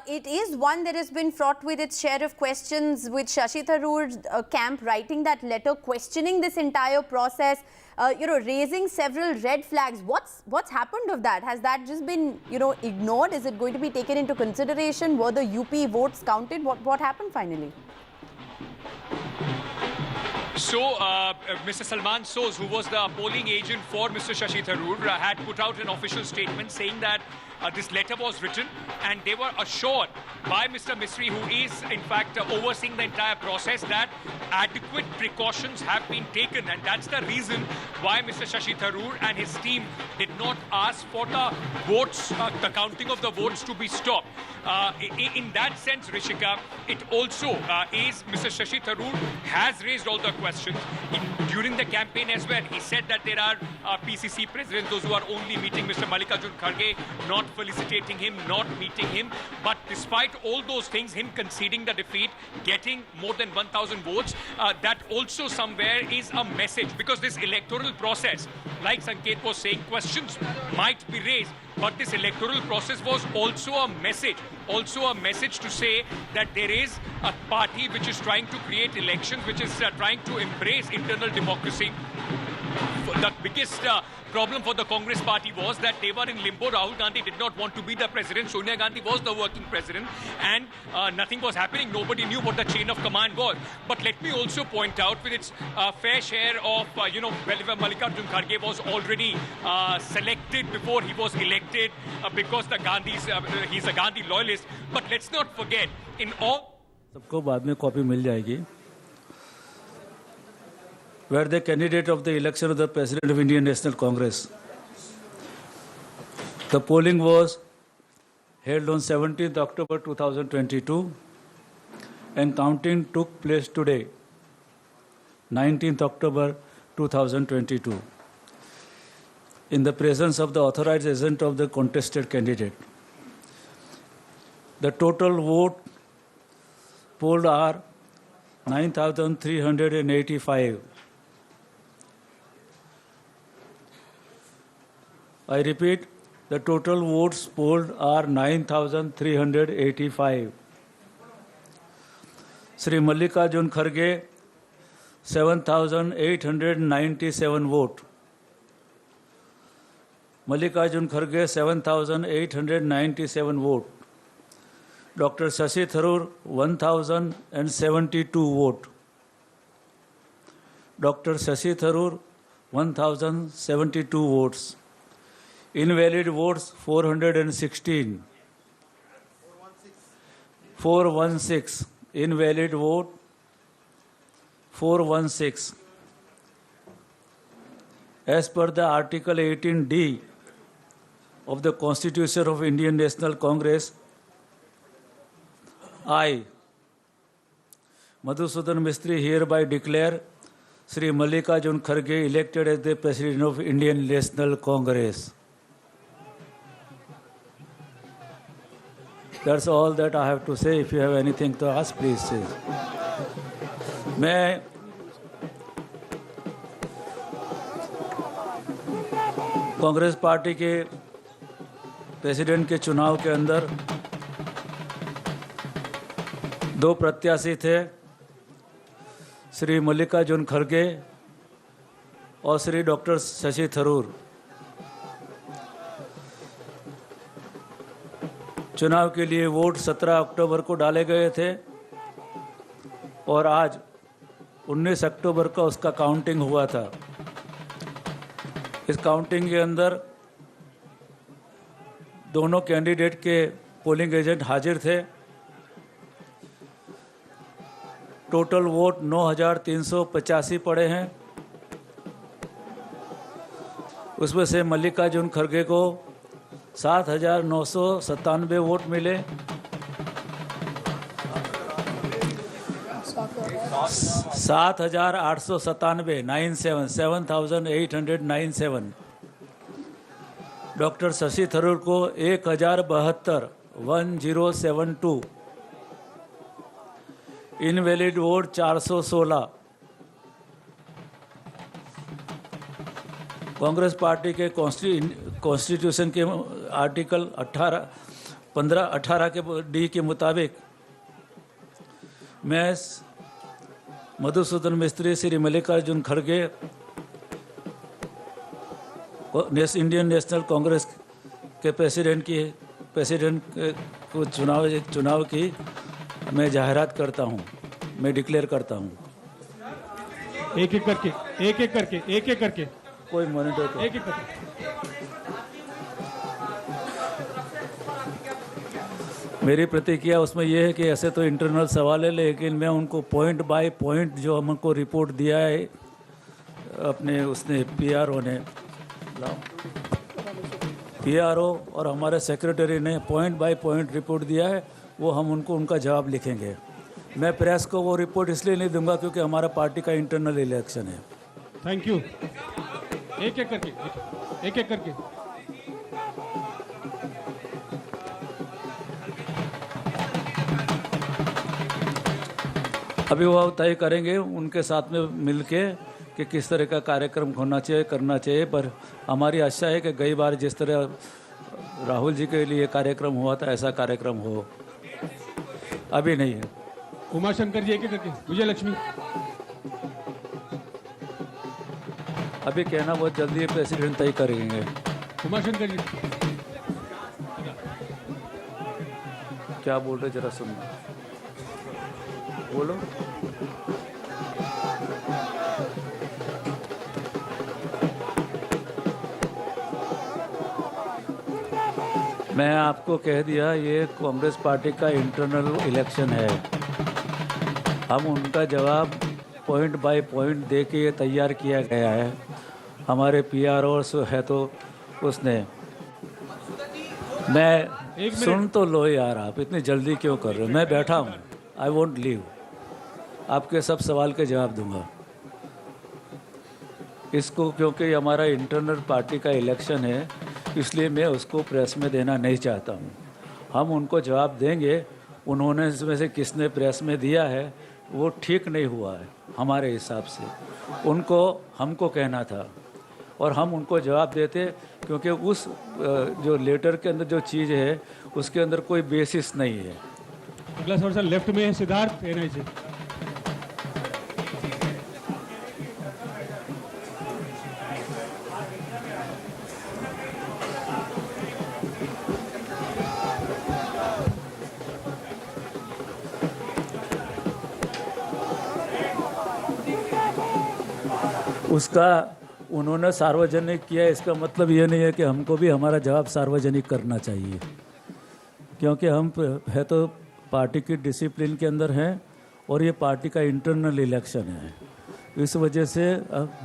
Speaker 16: it is one that has been fraught with its share of questions, with Shashi Tharoor's camp writing that letter, questioning this entire process, raising several red flags. What's happened of that? Has that just been, ignored? Is it going to be taken into consideration? Were the UP votes counted? What happened finally?
Speaker 5: So, Mr. Salman Soz, who was the polling agent for Mr. Shashi Tharoor, had put out an official statement saying that this letter was written and they were assured by Mr. Misri, who is in fact overseeing the entire process, that adequate precautions have been taken, and that's the reason why Mr. Shashi Tharoor and his team did not ask for the votes, the counting of the votes to be stopped. In that sense, Rishika, it also is Mr. Shashi Tharoor has raised all the questions during the campaign as well. He said that there are PCC presidents, those who are only meeting Mr. Mallikarjun Kharge, not felicitating him, not meeting him. But despite all those things, him conceding the defeat, getting more than 1,000 votes, that also somewhere is a message, because this electoral process, like Sanket was saying, questions might be raised, but this electoral process was also a message to say that there is a party which is trying to create elections, which is trying to embrace internal democracy. The biggest problem for the Congress party was that they were in limbo. Rahul Gandhi did not want to be the president. Sonia Gandhi was the working president, and nothing was happening. Nobody knew what the chain of command was. But let me also point out, with its fair share of, wherever Mallikarjun Kharge was already selected before he was elected, because the Gandhis, he's a Gandhi loyalist. But let's not forget, in all...
Speaker 21: सबको बाद में copy मिल जाएगी. Were the candidate of the election of the President of Indian National Congress. The polling was held on 17th October 2022 and counting took place today, 19th October 2022, in the presence of the authorized agent of the contested candidate. The total vote polled are 9,385. I repeat, the total votes polled are 9,385. Sri Mallikarjun Kharge, 7,897 vote. Mallikarjun Kharge, 7,897 vote. Dr. Shashi Tharoor, 1,072 vote. Dr. Shashi Tharoor, 1,072 votes. Invalid votes, 416. 416. Invalid vote, 416. As per the Article 18D of the Constitution of Indian National Congress, I, Madhusudan Mistry, hereby declare Sri Mallikarjun Kharge elected as the President of Indian National Congress. That's all that I have to say. If you have anything to ask, please say. मैं Congress party के president के चुनाव के अंदर 2 प्रत्याशी थे, श्री मल्लिकार्जुन खड़गे और श्री डॉक्टर शशि थरूर। चुनाव के लिए वोट 17 अक्टूबर को डाले गए थे और आज 19 अक्टूबर को उसका काउंटिंग हुआ था। इस काउंटिंग के अंदर दोनों कैंडिडेट के पोलिंग एजेंट हाजिर थे। टोटल वोट 9,385 पड़े हैं। उसमें से मल्लिकार्जुन खड़गे को 7,997 वोट मिले। 7,897 डॉक्टर शशि थरूर को 1,072 इनवैलिड वोट 416। कांग्रेस पार्टी के कॉन्स्टिट्यूशन के आर्टिकल 15-18 के डी के मुताबिक मैं मधुसूदन मिस्त्री श्री मल्लिकार्जुन खड़गे इंडियन नेशनल कांग्रेस के प्रेसिडेंट को चुनाव की मैं जाहिरात करता हूं, मैं डिक्लेयर करता हूं।
Speaker 20: एक एक करके
Speaker 21: कोई मॉनिटर
Speaker 20: एक एक करके।
Speaker 21: मेरी प्रतिक्रिया उसमें यह है कि ऐसे तो इंटरनल सवाल है, लेकिन मैं उनको पॉइंट बाय पॉइंट जो हमको रिपोर्ट दिया है अपने उसने पीआरओ और हमारे सेक्रेटरी ने पॉइंट बाय पॉइंट रिपोर्ट दिया है, वो हम उनको उनका जवाब लिखेंगे। मैं प्रेस को वो रिपोर्ट इसलिए नहीं दूंगा क्योंकि हमारा पार्टी का इंटरनल इलेक्शन है।
Speaker 20: Thank you. एक एक करके
Speaker 21: अभी वो तय करेंगे उनके साथ में मिलके कि किस तरह का कार्यक्रम होना चाहिए, करना चाहिए। पर हमारी आशा है कि गई बार जिस तरह राहुल जी के लिए कार्यक्रम हुआ था ऐसा कार्यक्रम हो। अभी नहीं है।
Speaker 20: उमाशंकर जी एक एक करके। विजयलक्ष्मी।
Speaker 21: अभी कहना बहुत जल्दी है, प्रेसिडेंट तय करेंगे।
Speaker 20: उमाशंकर जी
Speaker 21: क्या बोल रहे जरा सुनना। बोलो। मैं आपको कह दिया ये कांग्रेस पार्टी का इंटरनल इलेक्शन है। हम उनका जवाब पॉइंट बाय पॉइंट दे के ये तैयार किया गया है। हमारे पीआरओ है तो उसने मैं सुन तो लो यार, आप इतनी जल्दी क्यों कर रहे हो? मैं बैठा हूँ, आई वोंट लीव। आपके सब सवाल के जवाब दूंगा इसको, क्योंकि हमारा इंटरनल पार्टी का इलेक्शन है, इसलिए मैं उसको प्रेस में देना नहीं चाहता हूँ। हम उनको जवाब देंगे। उन्होंने इसमें से किसने प्रेस में दिया है वो ठीक नहीं हुआ है हमारे हिसाब से। उनको हमको कहना था, और हम उनको जवाब देते, क्योंकि उस जो लेटर के अंदर जो चीज़ है उसके अंदर कोई बेसिस नहीं है।
Speaker 7: अगला सवाल सर लेफ्ट में है सिद्धार्थ एनआई से।
Speaker 21: उसका उन्होंने सार्वजनिक किया, इसका मतलब ये नहीं है कि हमको भी हमारा जवाब सार्वजनिक करना चाहिए, क्योंकि हम है तो पार्टी की डिसिप्लिन के अंदर हैं और ये पार्टी का इंटरनल इलेक्शन है। इस वजह से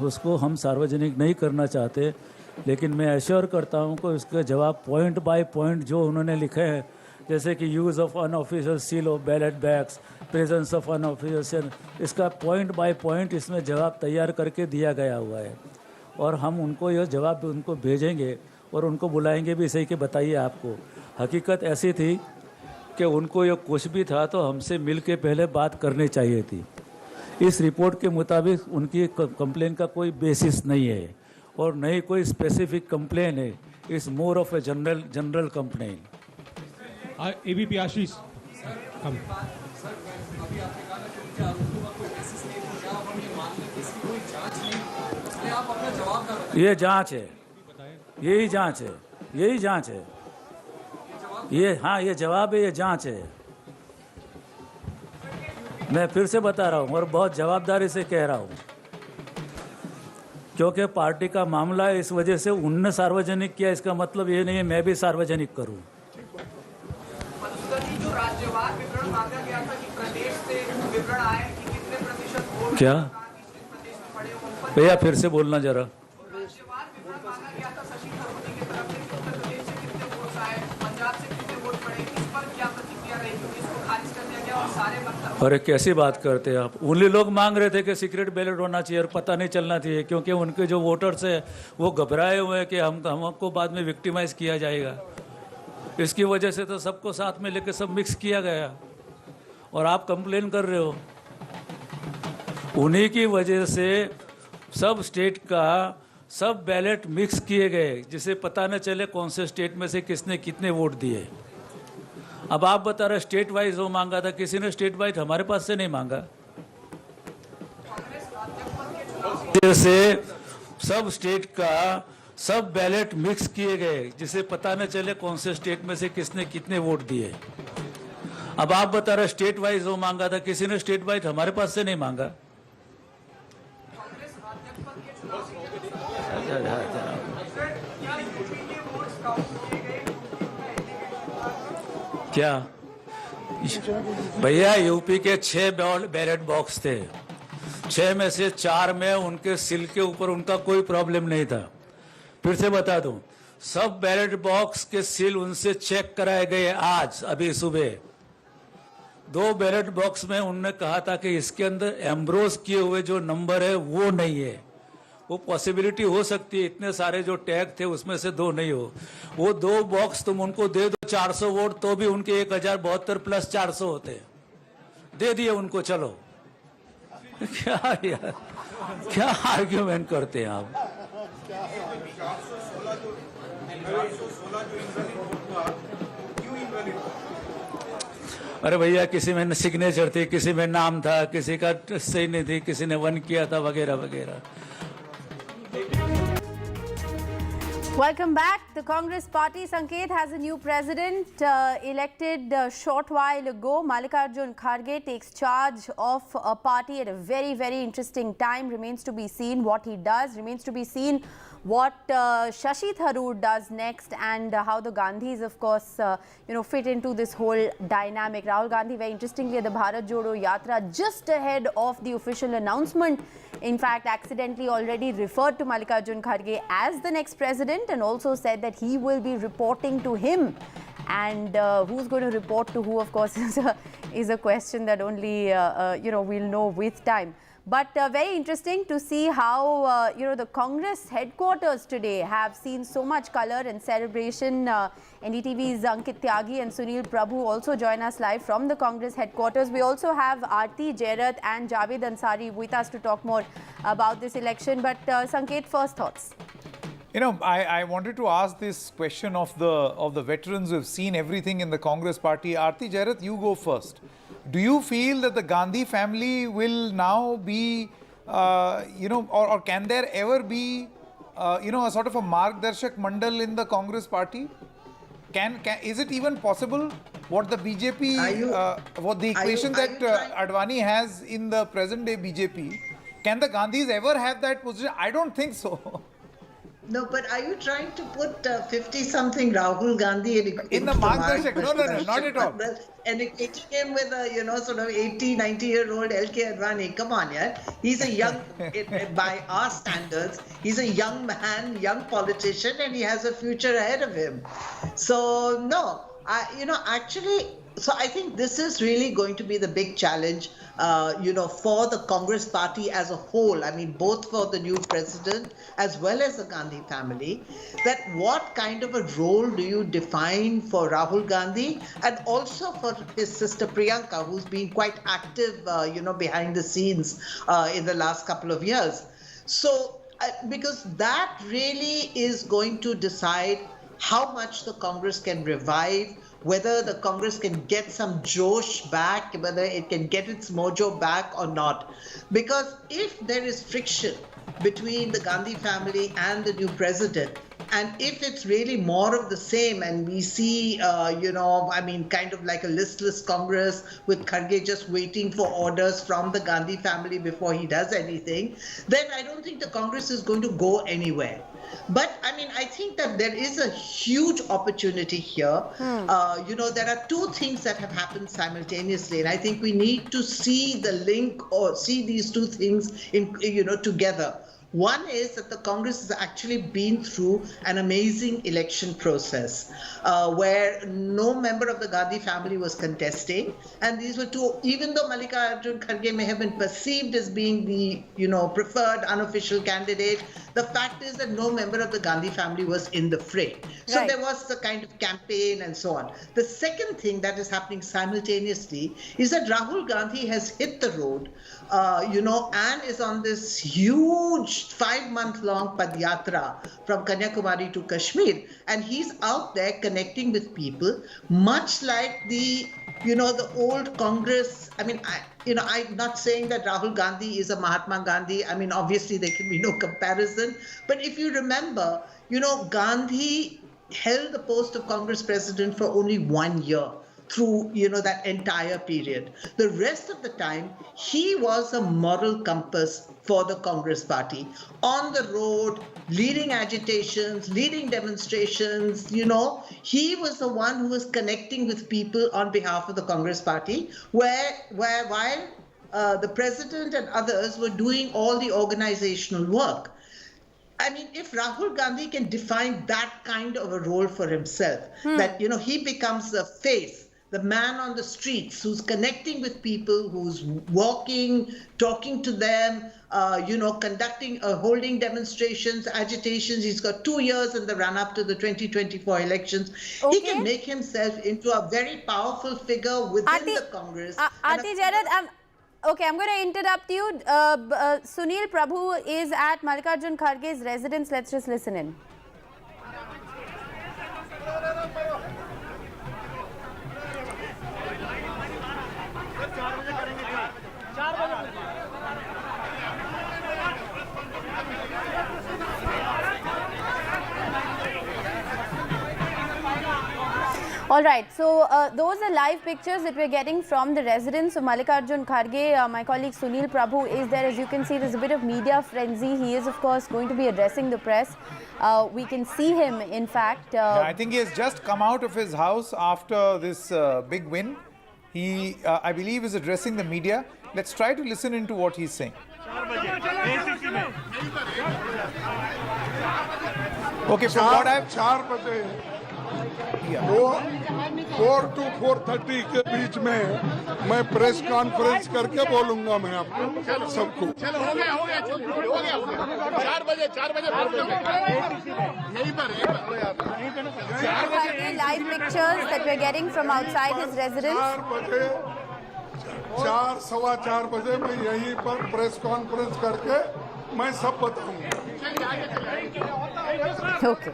Speaker 21: उसको हम सार्वजनिक नहीं करना चाहते, लेकिन मैं एश्योर करता हूँ कि उसका जवाब पॉइंट बाय पॉइंट जो उन्होंने लिखे हैं, जैसे कि use of unofficial seal of ballot bags, presence of unofficial, इसका पॉइंट बाय पॉइंट इसमें जवाब तैयार करके दिया गया हुआ है और हम उनको यह जवाब उनको भेजेंगे और उनको बुलाएंगे भी सही कि बताइए आपको हकीकत ऐसी थी कि उनको ये कुछ भी था तो हमसे मिल के पहले बात करनी चाहिए थी। इस रिपोर्ट के मुताबिक उनकी कंप्लेन का कोई बेसिस नहीं है और न ही कोई स्पेसिफिक कंप्लेन है, it's more of a general complain.
Speaker 7: ABP Ashish
Speaker 21: ये जांच है, यही जांच है, यही जांच है, ये हाँ ये जवाब है, ये जांच है। मैं फिर से बता रहा हूँ और बहुत जवाबदारी से कह रहा हूँ, क्योंकि पार्टी का मामला है, इस वजह से उनने सार्वजनिक किया, इसका मतलब ये नहीं है मैं भी सार्वजनिक करूँ।
Speaker 2: जो राज्यवार विवरण मांगा गया था कि प्रदेश से विवरण आए कि कितने प्रतिशत वोट
Speaker 21: क्या भैया फिर से बोलना जरा।
Speaker 2: राज्यवार विवरण मांगा गया था शशि थरूर जी की तरफ से कि उत्तर प्रदेश से कितने वोट आए, पंजाब से कितने वोट पड़े, इस पर क्या प्रतिक्रिया रही, क्योंकि इसको खारिज कर दिया गया और सारे मतलब।
Speaker 21: अरे कैसी बात करते हैं आप, उन्हीं लोग मांग रहे थे कि सीक्रेट बैलेट होना चाहिए और पता नहीं चलना चाहिए, क्योंकि उनके जो वोटर्स है वो घबराए हुए हैं कि हमको बाद में विक्टिमाइज किया जाएगा। इसकी वजह से तो सबको साथ में लेकर सब मिक्स किया गया और आप कंप्लेन कर रहे हो। उन्हीं की वजह से सब स्टेट का सब बैलेट मिक्स किए गए, जिसे पता न चले कौन से स्टेट में से किसने कितने वोट दिए। अब आप बता रहे स्टेट वाइज वो मांगा था, किसी ने स्टेट वाइज हमारे पास से नहीं मांगा। जैसे सब स्टेट का सब बैलेट मिक्स किए गए, जिसे पता न चले कौन से स्टेट में से किसने कितने वोट दिए। अब आप बता रहे स्टेट वाइज वो मांगा था, किसी ने स्टेट वाइज हमारे पास से नहीं मांगा। क्या भैया यूपी के 6 बैलेट बॉक्स थे, 6 में से 4 में उनके सील के ऊपर उनका कोई प्रॉब्लम नहीं था। फिर से बता दूं, सब बैलेट बॉक्स के सील उनसे चेक कराए गए आज अभी सुबह। 2 बैलेट बॉक्स में उन्होंने कहा था कि इसके अंदर एम्ब्रोज किए हुए जो नंबर है वो नहीं है। वो पॉसिबिलिटी हो सकती है, इतने सारे जो टैग थे उसमें से 2 नहीं हो। वो 2 बॉक्स तुम उनको दे दो 400 वोट तो भी उनके 1072 प्लस 400 होते, दे दिए उनको। चलो क्या यार, क्या आर्ग्यूमेंट करते हैं आप। अरे भैया किसी में सिग्नेचर थी, किसी में नाम था, किसी का सही नहीं थी, किसी ने 1 किया था, वगैरह वगैरह।
Speaker 16: Welcome back. The Congress party, Sanket, has a new president elected a short while ago. Mallikarjun Kharge takes charge of a party at a very, very interesting time. Remains to be seen what he does. Remains to be seen what Shashi Tharoor does next, and how the Gandhis, of course, fit into this whole dynamic. Rahul Gandhi, very interestingly, at the Bharat Jodo Yatra, just ahead of the official announcement, in fact, accidentally already referred to Mallikarjun Kharge as the next president, and also said that he will be reporting to him. And who's going to report to who, of course, is a question that only we'll know with time. But very interesting to see how the Congress headquarters today have seen so much color and celebration. NDTV's Ankit Tyagi and Sunil Prabhu also join us live from the Congress headquarters. We also have Aarti Jairat and Javed Ansari with us to talk more about this election. But Sanket, first thoughts.
Speaker 17: You know, I wanted to ask this question of the veterans who have seen everything in the Congress party. Aarti Jairath, you go first. Do you feel that the Gandhi family will now be, or can there ever be, a sort of a Margdarshak Mandal in the Congress party? Is it even possible what the BJP, what the equation that Advani has in the present day BJP, can the Gandhis ever have that position? I don't think so.
Speaker 3: No, but are you trying to put 50-something Rahul Gandhi
Speaker 17: in the Margdarshak? No, not at all.
Speaker 3: And equating him with a, sort of 80, 90-year-old LK Advani. Come on, yeah. He's a young, by our standards, he's a young man, young politician, and he has a future ahead of him. So, no, so I think this is really going to be the big challenge, for the Congress party as a whole. I mean, both for the new president as well as the Gandhi family, that what kind of a role do you define for Rahul Gandhi and also for his sister Priyanka, who's been quite active, behind the scenes in the last couple of years. So, because that really is going to decide how much the Congress can revive, whether the Congress can get some josh back, whether it can get its mojo back or not. Because if there is friction between the Gandhi family and the new president, and if it's really more of the same and we see, kind of like a listless Congress with Kharge just waiting for orders from the Gandhi family before he does anything, then I don't think the Congress is going to go anywhere. But I think that there is a huge opportunity here. There are two things that have happened simultaneously, and I think we need to see the link or see these two things together. One is that the Congress has actually been through an amazing election process where no member of the Gandhi family was contesting. And these were two, even though Mallikarjun Kharge may have been perceived as being the, preferred unofficial candidate, the fact is that no member of the Gandhi family was in the fray. So there was the kind of campaign and so on. The second thing that is happening simultaneously is that Rahul Gandhi has hit the road, and is on this huge 5-month-long Padyatra from Kanyakumari to Kashmir. And he's out there connecting with people, much like the old Congress. I'm not saying that Rahul Gandhi is a Mahatma Gandhi. Obviously there can be no comparison. But if you remember, Gandhi held the post of Congress president for only 1 year through, that entire period. The rest of the time, he was a moral compass for the Congress party. On the road, leading agitations, leading demonstrations, he was the one who was connecting with people on behalf of the Congress party, while the president and others were doing all the organizational work. If Rahul Gandhi can define that kind of a role for himself, that, he becomes the face, the man on the streets who's connecting with people, who's walking, talking to them, holding demonstrations, agitations. He's got 2 years in the run-up to the 2024 elections. Okay. He can make himself into a very powerful figure within the Congress.
Speaker 16: Aarti Jairath, okay, I'm going to interrupt you. Sunil Prabhu is at Mallikarjun Kharge's residence. Let's just listen in. All right, so those are live pictures that we're getting from the residence of Mallikarjun Kharge. My colleague Sunil Prabhu is there. As you can see, there's a bit of media frenzy. He is, of course, going to be addressing the press. We can see him, in fact.
Speaker 17: I think he has just come out of his house after this big win. He, I believe, is addressing the media. Let's try to listen into what he's saying. Okay, from what I've...
Speaker 22: 4 to 4:30 के बीच में मैं press conference करके बोलूंगा मैं आपको सबको। चलो हो गया 4 बजे यहीं पर
Speaker 16: live pictures that we're getting from outside his residence.
Speaker 22: 4 सवा 4 बजे मैं यहीं पर प्रेस कॉन्फ्रेंस करके मैं सब बताऊंगा.
Speaker 16: Okay.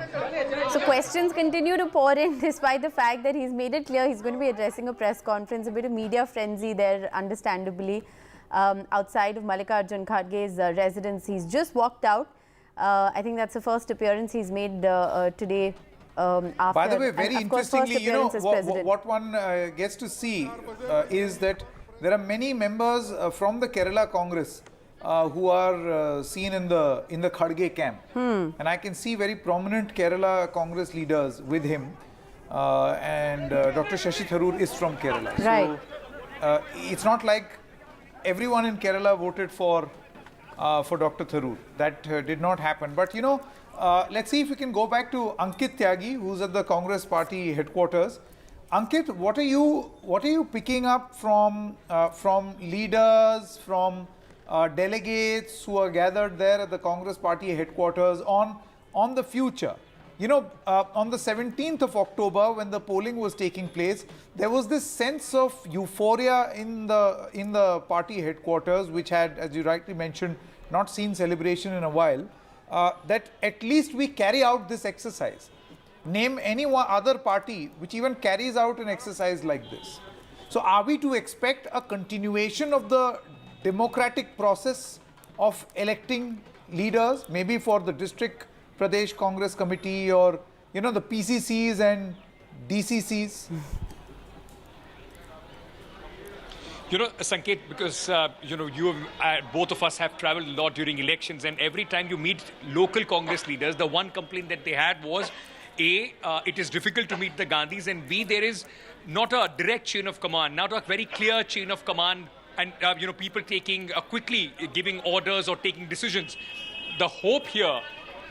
Speaker 16: So questions continue to pour in despite the fact that he's made it clear he's going to be addressing a press conference. A bit of media frenzy there, understandably, outside of Mallikarjun Kharge's residence. He's just walked out. I think that's the first appearance he's made today. After,
Speaker 17: by the way, very interestingly, you know, what one gets to see is that there are many members from the Kerala Congress who are seen in the Kharge camp, and I can see very prominent Kerala Congress leaders with him, and Dr. Shashi Tharoor is from Kerala.
Speaker 16: Right.
Speaker 17: So it's not like everyone in Kerala voted for Dr. Tharoor. That did not happen. But you know, let's see if we can go back to Ankit Tyagi, who's at the Congress Party headquarters. Ankit, what are you picking up from leaders, from delegates who are gathered there at the Congress Party headquarters on the future? You know, on the 17th of October, when the polling was taking place, there was this sense of euphoria in the party headquarters, which had, as you rightly mentioned, not seen celebration in a while. That at least we carry out this exercise. Name any one other party which even carries out an exercise like this. So are we to expect a continuation of the democratic process of electing leaders, maybe for the district Pradesh Congress Committee, or you know, the PCCs and DCCs?
Speaker 5: You know, Sanket, because, you know, both of us have traveled a lot during elections, and every time you meet local Congress leaders, the one complaint that they had was, A, it is difficult to meet the Gandhis, and B, there is not a direct chain of command, not a very clear chain of command, and, you know, people taking, quickly giving orders or taking decisions. The hope here,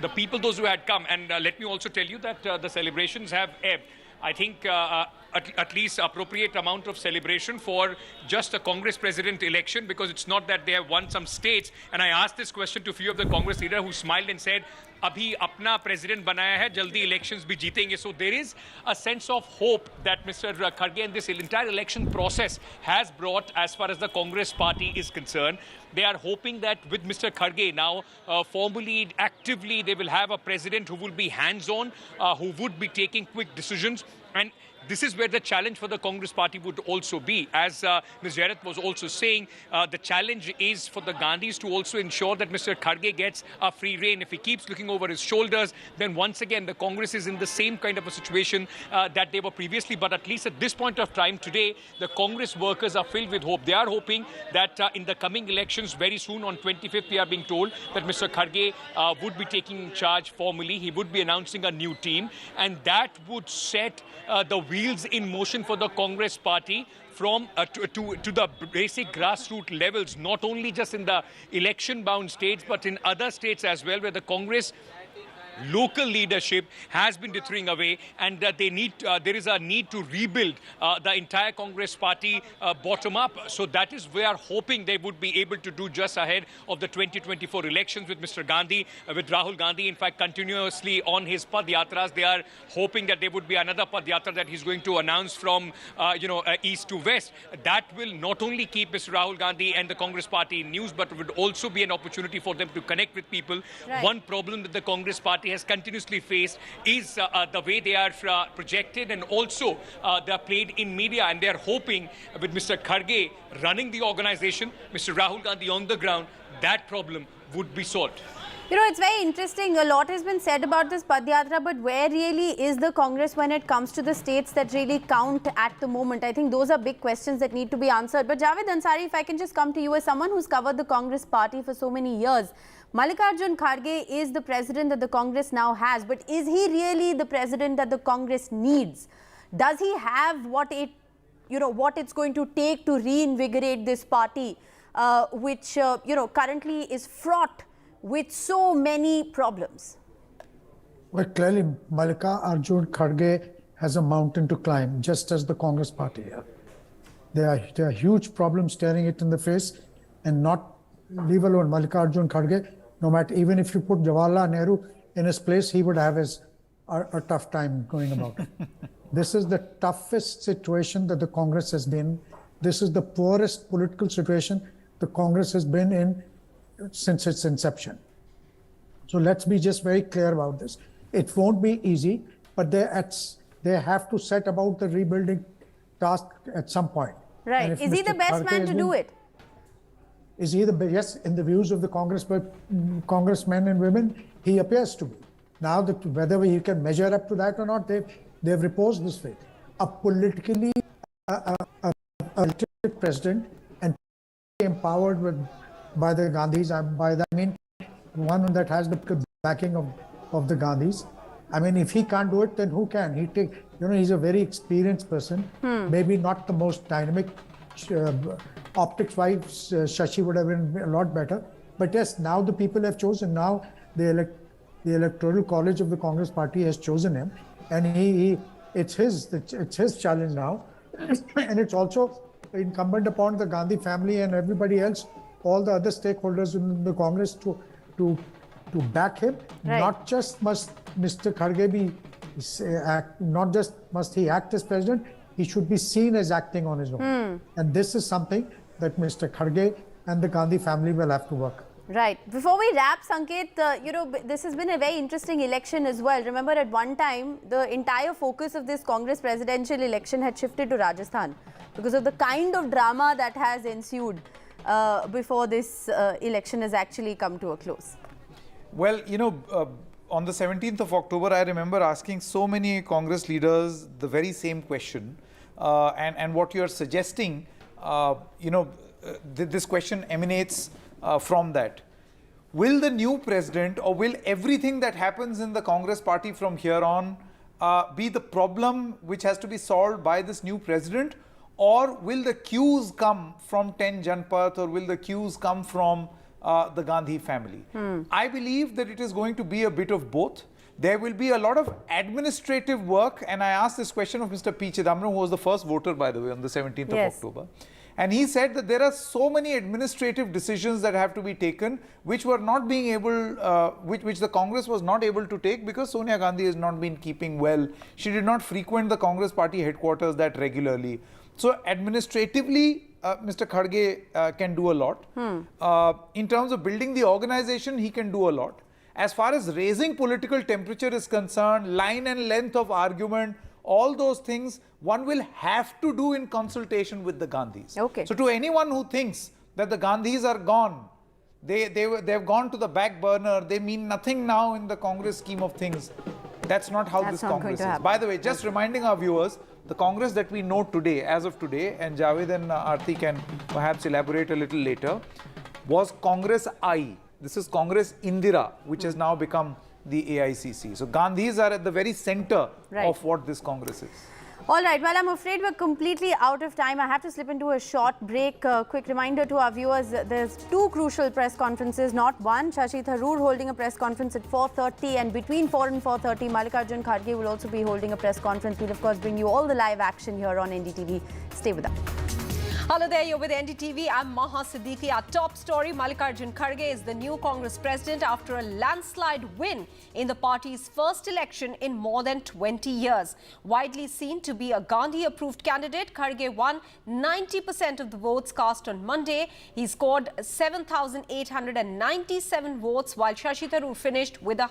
Speaker 5: the people, those who had come, and let me also tell you that the celebrations have ebbed. I think at least appropriate amount of celebration for just a Congress president election, because it's not that they have won some states. And I asked this question to a few of the Congress leaders who smiled and said, Abhi apna president banaya hai, jaldi elections bhi jeetenge. So there is a sense of hope that Mr. Kharge and this entire election process has brought as far as the Congress party is concerned. They are hoping that with Mr. Kharge now formally, actively, they will have a president who will be hands-on, who would be taking quick decisions. And this is where the challenge for the Congress party would also be. As Ms. Jairath was also saying, the challenge is for the Gandhis to also ensure that Mr. Kharge gets a free rein. If he keeps looking over his shoulders, then once again, the Congress is in the same kind of a situation that they were previously. But at least at this point of time today, the Congress workers are filled with hope. They are hoping that in the coming elections very soon, on 25th, we are being told that Mr. Kharge would be taking charge formally. He would be announcing a new team, and that would set the wheels in motion for the Congress party from to the basic grassroots levels, not only just in the election-bound states, but in other states as well, where the Congress local leadership has been dithering away, and there is a need to rebuild the entire Congress party bottom up. So that is we are hoping they would be able to do just ahead of the 2024 elections with Mr. Gandhi, with Rahul Gandhi, in fact, continuously on his Padyatras. They are hoping that there would be another Padyatra that he's going to announce from east to west. That will not only keep Mr. Rahul Gandhi and the Congress party in news, but would also be an opportunity for them to connect with people.
Speaker 16: Right.
Speaker 5: One problem that the Congress party has continuously faced is the way they are projected, and also they are played in media, and they are hoping with Mr. Kharge running the organization, Mr. Rahul Gandhi on the ground, that problem would be solved.
Speaker 16: You know, it's very interesting. A lot has been said about this Padyatra, but where really is the Congress when it comes to the states that really count at the moment? I think those are big questions that need to be answered. But Javed Ansari, if I can just come to you as someone who's covered the Congress party for so many years, Mallikarjun Kharge is the president that the Congress now has, but is he really the president that the Congress needs? Does he have what it's going to take to reinvigorate this party, which currently is fraught with so many problems?
Speaker 18: Well, clearly, Mallikarjun Kharge has a mountain to climb, just as the Congress party. There are huge problems staring it in the face, and not leave alone Mallikarjun Kharge. No matter, even if you put Jawaharlal Nehru in his place, he would have a tough time going about it. This is the toughest situation that the Congress has been. This is the poorest political situation the Congress has been in since its inception. So let's be just very clear about this. It won't be easy, but they have to set about the rebuilding task at some point.
Speaker 16: Right. Is he the best man to do it?
Speaker 18: Is he yes, in the views of the congressmen and women, he appears to be. Now, whether he can measure up to that or not, they've reposed this faith. A politically elected president and empowered by the Gandhis, by that I mean one that has the backing of the Gandhis. I mean, if he can't do it, then who can? He's a very experienced person. Maybe not the most dynamic. Optics-wise, Shashi would have been a lot better. But yes, now the people have chosen. Now the electoral college of the Congress Party has chosen him, and it's his challenge now, and it's also incumbent upon the Gandhi family and everybody else, all the other stakeholders in the Congress to back him.
Speaker 16: Right.
Speaker 18: Not just must Mr. Kharge not just must he act as president, he should be seen as acting on his own. And this is something that Mr. Kharge and the Gandhi family will have to work.
Speaker 16: Right. Before we wrap, Sanket, this has been a very interesting election as well. Remember, at one time, the entire focus of this Congress presidential election had shifted to Rajasthan because of the kind of drama that has ensued before this election has actually come to a close.
Speaker 17: Well, on the 17th of October, I remember asking so many Congress leaders the very same question. And what you're suggesting, this question emanates from that. Will the new president, or will everything that happens in the Congress party from here on be the problem which has to be solved by this new president? Or will the cues come from 10 Janpath, or will the cues come from the Gandhi family? I believe that it is going to be a bit of both. There will be a lot of administrative work, and I asked this question of Mr. P. Chidambaram, who was the first voter, by the way, on the 17th of October. And he said that there are so many administrative decisions that have to be taken, which were not being able, which the Congress was not able to take because Sonia Gandhi has not been keeping well. She did not frequent the Congress party headquarters that regularly. So administratively, Mr. Kharge can do a lot. In terms of building the organization, he can do a lot. As far as raising political temperature is concerned, line and length of argument, all those things, one will have to do in consultation with the Gandhis.
Speaker 16: Okay.
Speaker 17: So to anyone who thinks that the Gandhis are gone, they've gone to the back burner, they mean nothing now in the Congress scheme of things, that's not how this Congress is. By the way, just reminding our viewers, the Congress that we know today, as of today, and Javed and Aarti can perhaps elaborate a little later, was Congress I. This is Congress Indira, which has now become the AICC. So Gandhis are at the very center of what this Congress is.
Speaker 16: All right, well, I'm afraid we're completely out of time. I have to slip into a short break. Quick reminder to our viewers, there's two crucial press conferences, not one. Shashi Tharoor holding a press conference at 4:30, and between 4 and 4:30, Mallikarjun Kharge will also be holding a press conference. We'll, of course, bring you all the live action here on NDTV. Stay with us.
Speaker 8: Hello there, you're with NDTV. I'm Maha Siddiqui. Our top story, Mallikarjun Kharge is the new Congress president after a landslide win in the party's first election in more than 20 years. Widely seen to be a Gandhi-approved candidate, Kharge won 90% of the votes cast on Monday. He scored 7,897 votes, while Shashi Tharoor finished with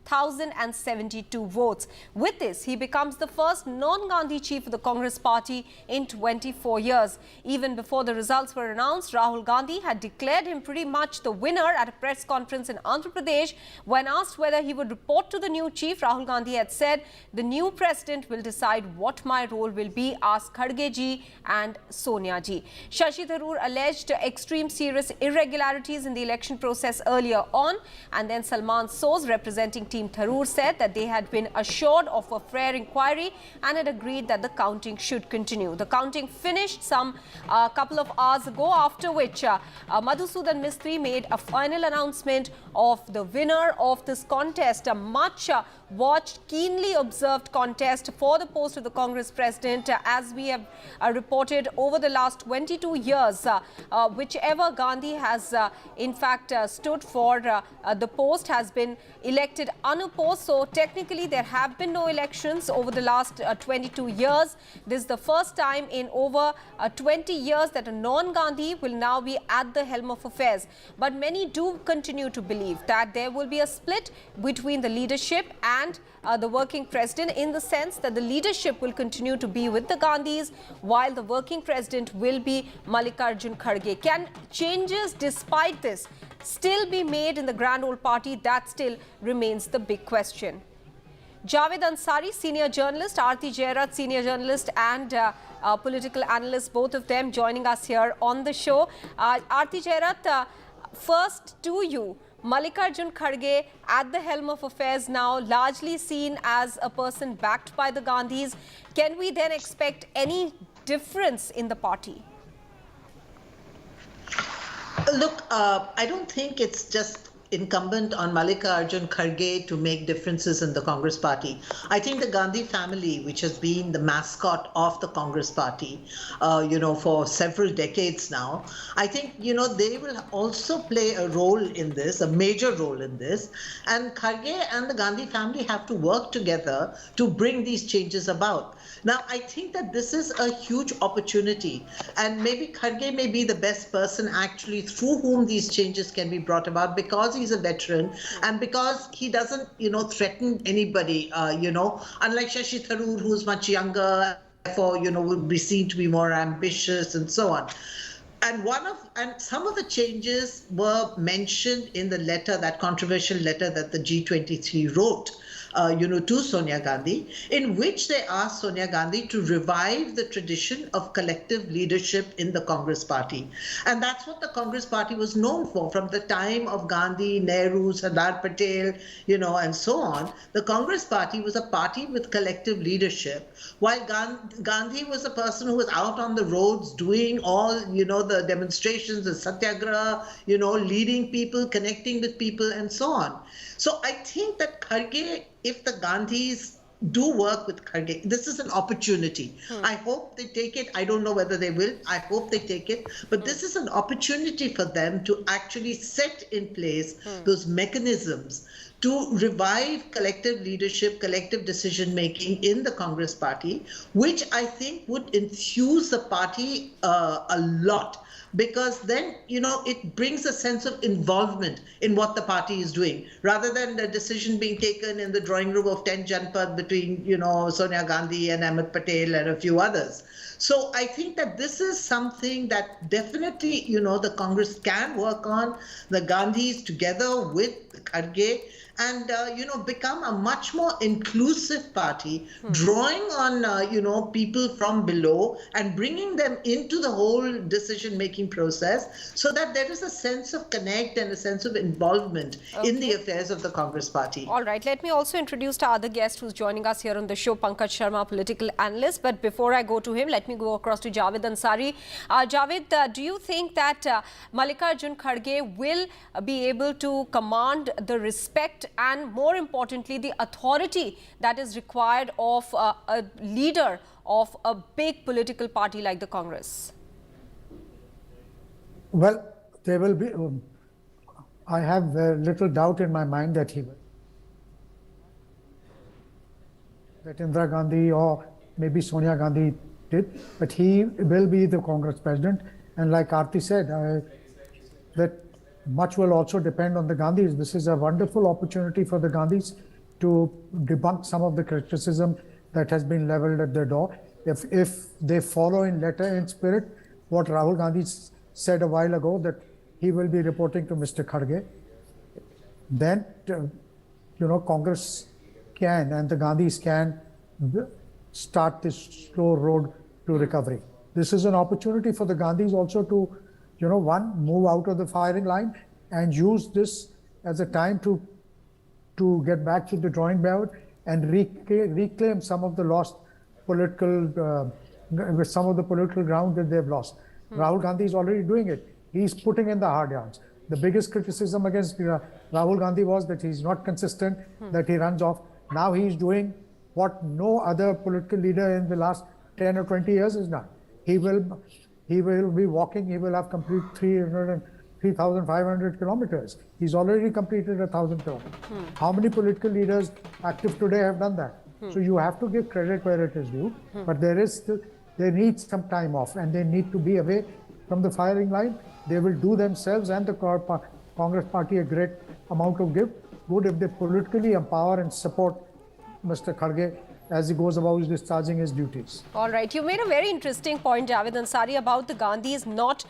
Speaker 8: 1,072 votes. With this, he becomes the first non-Gandhi chief of the Congress party in 24 years. Even before the results were announced, Rahul Gandhi had declared him pretty much the winner at a press conference in Andhra Pradesh. When asked whether he would report to the new chief, Rahul Gandhi had said, "The new president will decide what my role will be, ask Kharge ji and Sonia ji." Shashi Tharoor alleged extreme serious irregularities in the election process earlier on, and then Salman Soz, representing Team Tharoor, said that they had been assured of a fair inquiry and had agreed that the counting should continue. The counting finished some couple of hours ago, after which Madhusudan Mistry made a final announcement of the winner of this contest, a much watched, keenly observed contest for the post of the Congress president. As we have reported over the last 22 years, whichever Gandhi has in fact stood for the post has been elected unopposed. So technically there have been no elections over the last 22 years. This is the first time in over 20 years that a non-Gandhi will now be at the helm of affairs. But many do continue to believe that there will be a split between the leadership and the working president, in the sense that the leadership will continue to be with the Gandhis while the working president will be Mallikarjun Kharge. Can changes despite this still be made in the grand old party? That still remains the big question. Javed Ansari, senior journalist, Aarti Jairat, senior journalist and political analyst, both of them joining us here on the show. Aarti Jairat, first to you. Mallikarjun Kharge at the helm of affairs now, largely seen as a person backed by the Gandhis. Can we then expect any difference in the party?
Speaker 3: Look, I don't think it's just incumbent on Mallikarjun Kharge to make differences in the Congress party. I think the Gandhi family, which has been the mascot of the Congress party, for several decades now, I think, they will also play a role in this, a major role in this. And Kharge and the Gandhi family have to work together to bring these changes about. Now, I think that this is a huge opportunity, and maybe Kharge may be the best person actually through whom these changes can be brought about, because he's a veteran and because he doesn't, threaten anybody, unlike Shashi Tharoor, who's much younger, therefore, would be seen to be more ambitious and so on. And some of the changes were mentioned in the letter, that controversial letter that the G23 wrote, to Sonia Gandhi, in which they asked Sonia Gandhi to revive the tradition of collective leadership in the Congress party. And that's what the Congress party was known for from the time of Gandhi, Nehru, Sardar Patel, and so on. The Congress party was a party with collective leadership, while Gandhi was a person who was out on the roads doing all, the demonstrations, the satyagraha, leading people, connecting with people, and so on. So I think that Kharge, if the Gandhis do work with Kharge, this is an opportunity. I hope they take it. I don't know whether they will. I hope they take it. But this is an opportunity for them to actually set in place those mechanisms to revive collective leadership, collective decision-making in the Congress party, which I think would infuse the party a lot. Because then, it brings a sense of involvement in what the party is doing, rather than the decision being taken in the drawing room of 10 Janpad between, Sonia Gandhi and Ahmed Patel and a few others. So I think that this is something that definitely, the Congress can work on, the Gandhis together with Kharge, and, become a much more inclusive party, drawing on, people from below and bringing them into the whole decision-making process, so that there is a sense of connect and a sense of involvement in the affairs of the Congress party.
Speaker 8: All right. Let me also introduce our other guest who's joining us here on the show, Pankaj Sharma, political analyst. But before I go to him, let me go across to Javed Ansari. Javed, do you think that Mallikarjun Kharge will be able to command the respect and, more importantly, the authority that is required of a leader of a big political party like the Congress?
Speaker 18: Well, there will be, I have little doubt in my mind that he will. That Indira Gandhi or maybe Sonia Gandhi did, but he will be the Congress president. And like Aarti said, that much will also depend on the Gandhis. This is a wonderful opportunity for the Gandhis to debunk some of the criticism that has been leveled at their door. If they follow in letter and spirit what Rahul Gandhi said a while ago, that he will be reporting to Mr. Kharge, then, Congress can and the Gandhis can start this slow road to recovery. This is an opportunity for the Gandhis also to move out of the firing line and use this as a time to get back to the drawing board and reclaim some of the lost political, some of the political ground that they've lost. Rahul Gandhi is already doing it. He's putting in the hard yards. The biggest criticism against Rahul Gandhi was that he's not consistent, that he runs off. Now he's doing what no other political leader in the last 10 or 20 years has done. He will be walking, he will have complete 3,500 kilometers. He's already completed 1,000 kilometers. How many political leaders active today have done that? So you have to give credit where it is due, but they need some time off and they need to be away from the firing line. They will do themselves and the Congress party a great amount of good if they politically empower and support Mr. Kharge as he goes about discharging his duties.
Speaker 8: All right. You made a very interesting point, Javed Ansari, about the Gandhis not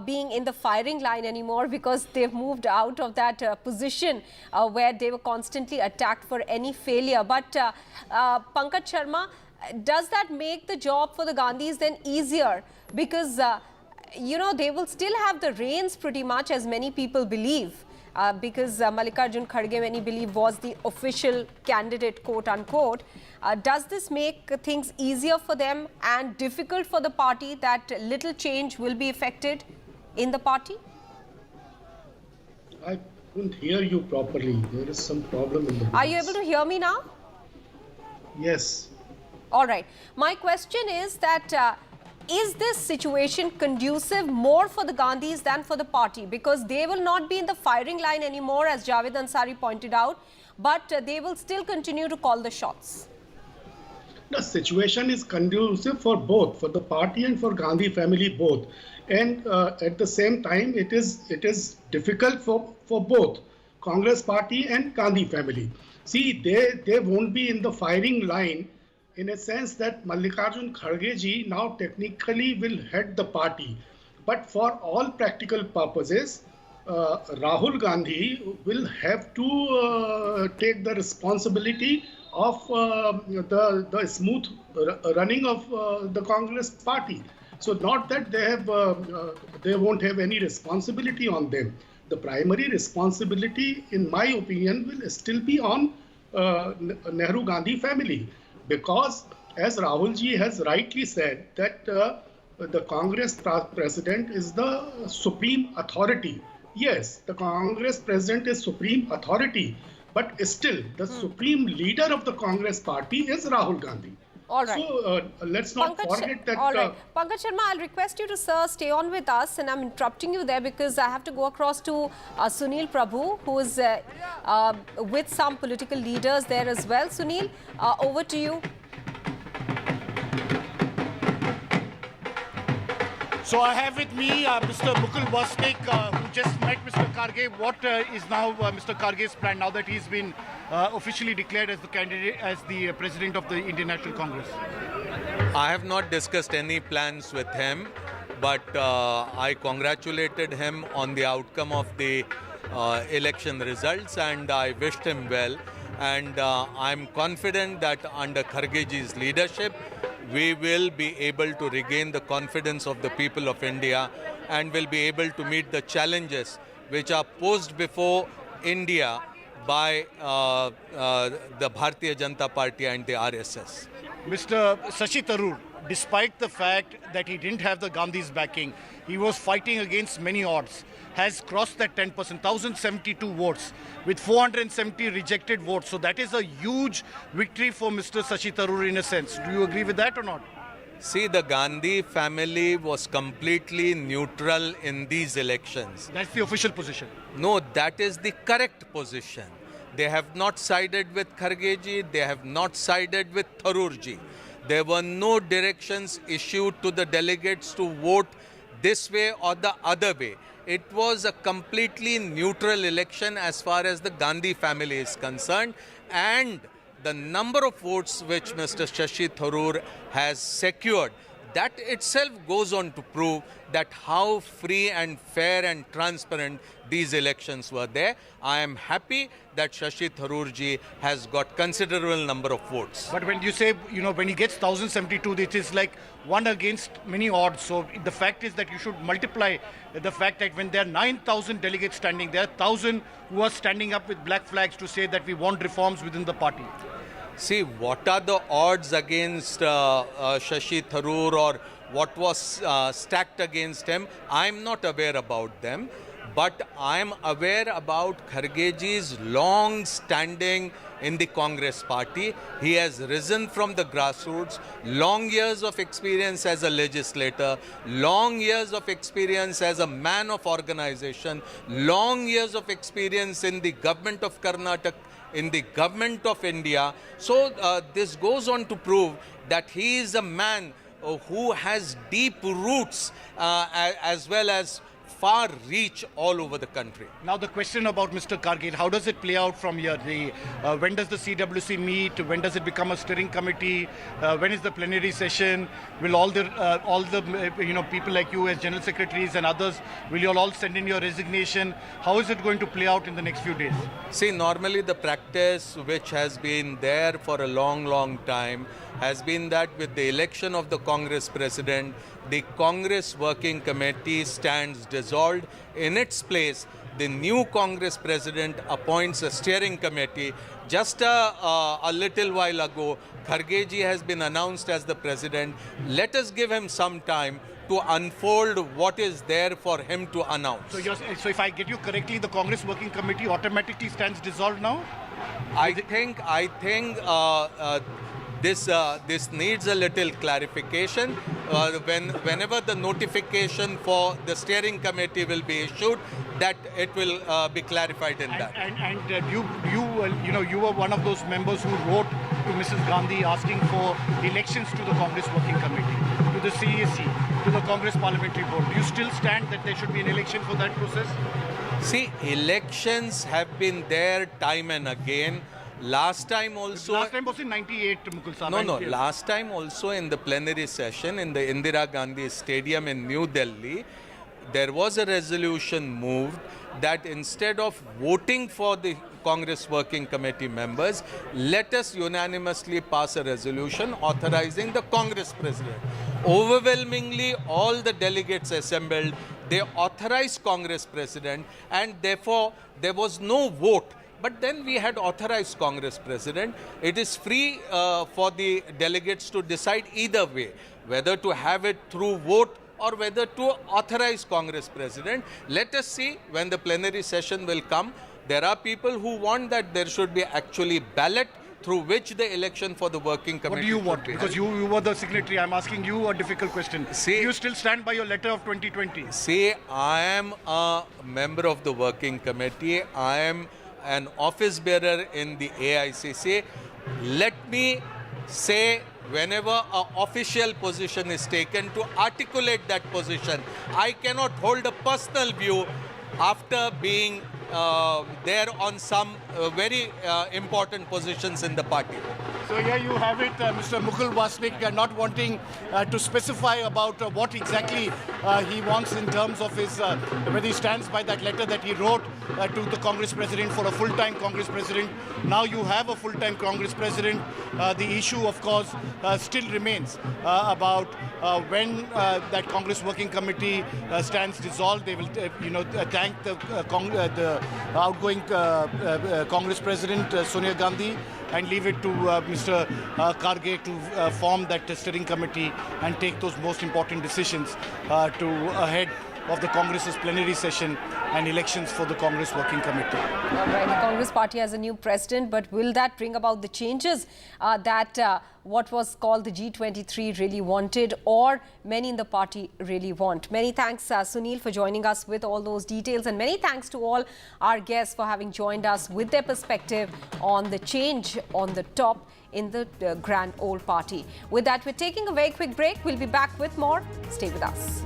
Speaker 8: being in the firing line anymore because they've moved out of that position where they were constantly attacked for any failure. But Pankaj Sharma, does that make the job for the Gandhis then easier? Because, you know, they will still have the reins pretty much, as many people believe. Because Mallikarjun Kharge, many believe, was the official candidate, quote unquote. Does this make things easier for them and difficult for the party that little change will be effected in the party?
Speaker 9: I couldn't hear you properly. There is some problem in the voice.
Speaker 8: Are you able to hear me now?
Speaker 9: Yes.
Speaker 8: All right. My question is that is this situation conducive more for the Gandhis than for the party? Because they will not be in the firing line anymore, as Javed Ansari pointed out, but they will still continue to call the shots.
Speaker 9: The situation is conducive for both, for the party and for Gandhi family both. And at the same time, it is difficult for both Congress party and Gandhi family. See, they won't be in the firing line in a sense that Mallikarjun Kharge ji now technically will head the party. But for all practical purposes, Rahul Gandhi will have to take the responsibility of the smooth running of the Congress party. So not that they won't have any responsibility on them. The primary responsibility, in my opinion, will still be on Nehru Gandhi family. Because, as Rahul ji has rightly said, that the Congress president is the supreme authority. Yes, the Congress president is supreme authority, but still the supreme leader of the Congress party is Rahul Gandhi.
Speaker 8: All right.
Speaker 9: So let's not forget that.
Speaker 8: All right. Pankaj Sharma, I'll request you to, sir, stay on with us, and I'm interrupting you there because I have to go across to Sunil Prabhu, who is with some political leaders there as well. Sunil, over to you.
Speaker 1: So I have with me Mr. Mukul Wasnik, who just met Mr. Kharge. What is now Mr. Kharge's plan now that he's been officially declared as the candidate, as the president of the Indian National Congress?
Speaker 11: I have not discussed any plans with him, but I congratulated him on the outcome of the election results and I wished him well. And I'm confident that under Khargeji's leadership, we will be able to regain the confidence of the people of India and will be able to meet the challenges which are posed before India by the Bharatiya Janata Party and the RSS.
Speaker 1: Mr. Shashi Tharoor, despite the fact that he didn't have the Gandhi's backing, he was fighting against many odds, has crossed that 10%, 1,072 votes with 470 rejected votes. So that is a huge victory for Mr. Shashi Tharoor in a sense. Do you agree with that or not?
Speaker 11: See, the Gandhi family was completely neutral in these elections.
Speaker 1: That's the official position.
Speaker 11: No, that is the correct position. They have not sided with Khargeji, they have not sided with Tharoorji. There were no directions issued to the delegates to vote this way or the other way. It was a completely neutral election as far as the Gandhi family is concerned, and the number of votes which Mr. Shashi Tharoor has secured, that itself goes on to prove that how free and fair and transparent these elections were there. I am happy that Shashi Tharoor ji has got considerable number of votes.
Speaker 1: But when you say, you know, when he gets 1,072, it is like one against many odds. So the fact is that you should multiply the fact that when there are 9,000 delegates standing, there are 1,000 who are standing up with black flags to say that we want reforms within the party.
Speaker 11: See, what are the odds against Shashi Tharoor or what was stacked against him? I'm not aware about them. But I am aware about Khargeji's long standing in the Congress party. He has risen from the grassroots, long years of experience as a legislator, long years of experience as a man of organization, long years of experience in the government of Karnataka, in the government of India. So this goes on to prove that he is a man who has deep roots as well as far reach all over the country.
Speaker 1: Now the question about Mr. Kharge, how does it play out from here? When does the CWC meet? When does it become a steering committee? When is the plenary session? Will all the people like you as general secretaries and others, will you all send in your resignation? How is it going to play out in the next few days?
Speaker 11: See, normally the practice which has been there for a long time has been that with the election of the Congress president, the Congress working committee stands dissolved. In its place, the new Congress president appoints a steering committee. Just a little while ago, Khargeji has been announced as the president. Let us give him some time to unfold what is there for him to announce.
Speaker 1: So if I get you correctly, the Congress working committee automatically stands dissolved now?
Speaker 11: I think this needs a little clarification. Whenever the notification for the steering committee will be issued, that it will be clarified in that.
Speaker 1: And you were one of those members who wrote to Mrs. Gandhi asking for elections to the Congress working committee, to the CAC, to the Congress parliamentary board. Do you still stand that there should be an election for that process?
Speaker 11: See, elections have been there time and again. Last time also...
Speaker 1: Last time was in 98, Mukul Saab.
Speaker 11: No. Last time also in the plenary session in the Indira Gandhi Stadium in New Delhi, there was a resolution moved that instead of voting for the Congress Working Committee members, let us unanimously pass a resolution authorizing the Congress President. Overwhelmingly, all the delegates assembled, they authorized Congress President, and therefore there was no vote. But then we had authorized Congress President. It is free for the delegates to decide either way, whether to have it through vote or whether to authorize Congress President. Let us see when the plenary session will come. There are people who want that there should be actually ballot through which the election for the working committee.
Speaker 1: What do you want? Because you were the secretary. I'm asking you a difficult question.
Speaker 11: See,
Speaker 1: do you still stand by your letter of 2020?
Speaker 11: See, I am a member of the working committee. I am an office bearer in the AICC. Let me say, whenever an official position is taken, to articulate that position. I cannot hold a personal view after being there on some very important positions in the party.
Speaker 1: So here you have it, Mr. Mukul Wasnik not wanting to specify about what exactly he wants in terms of his, whether he stands by that letter that he wrote to the Congress President for a full-time Congress President. Now you have a full-time Congress President. The issue, of course, still remains about when that Congress Working Committee stands dissolved. They will, thank the outgoing Congress President Sonia Gandhi and leave it to Mr. Kharge to form that steering committee and take those most important decisions ahead of the Congress's plenary session and elections for the Congress Working Committee.
Speaker 8: All right, the Congress party has a new president, but will that bring about the changes that what was called the G23 really wanted, or many in the party really want? Many thanks, Sunil, for joining us with all those details, and many thanks to all our guests for having joined us with their perspective on the change on the top in the grand old party. With that, we're taking a very quick break. We'll be back with more. Stay with us.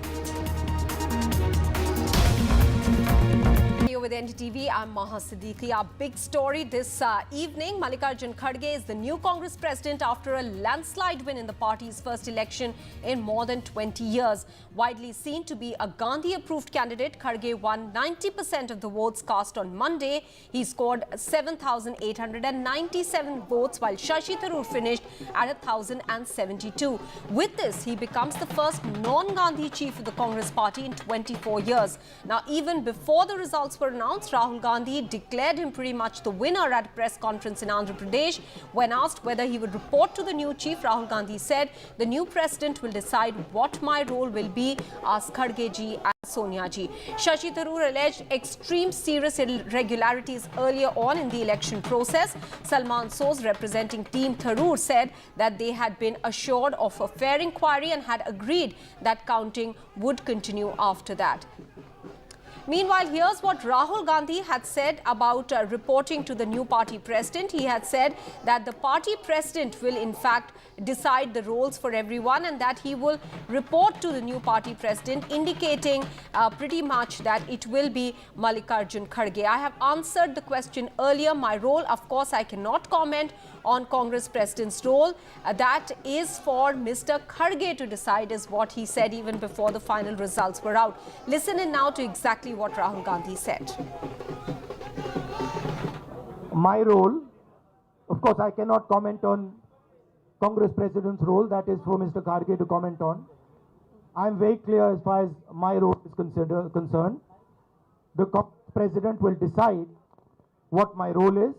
Speaker 8: With NDTV, I'm Maha Siddiqui. Our big story this evening, Mallikarjun Kharge is the new Congress president after a landslide win in the party's first election in more than 20 years. Widely seen to be a Gandhi-approved candidate, Kharge won 90% of the votes cast on Monday. He scored 7,897 votes, while Shashi Tharoor finished at 1,072. With this, he becomes the first non-Gandhi chief of the Congress party in 24 years. Now, even before the results were announced, announced, Rahul Gandhi declared him pretty much the winner at a press conference in Andhra Pradesh. When asked whether he would report to the new chief, Rahul Gandhi said, "The new president will decide what my role will be, ask Kharge ji and Sonia ji." Shashi Tharoor alleged extreme serious irregularities earlier on in the election process. Salman Soz, representing Team Tharoor, said that they had been assured of a fair inquiry and had agreed that counting would continue after that. Meanwhile, here's what Rahul Gandhi had said about reporting to the new party president. He had said that the party president will in fact decide the roles for everyone and that he will report to the new party president, indicating pretty much that it will be Mallikarjun Kharge. I have answered the question earlier. My role, of course, I cannot comment on Congress president's role. That is for Mr. Kharge to decide, is what he said even before the final results were out. Listen in now to exactly what Rahul Gandhi said.
Speaker 13: My role, of course, I cannot comment on Congress president's role. That is for Mr. Kharge to comment on. I am very clear as far as my role is concerned. The president will decide what my role is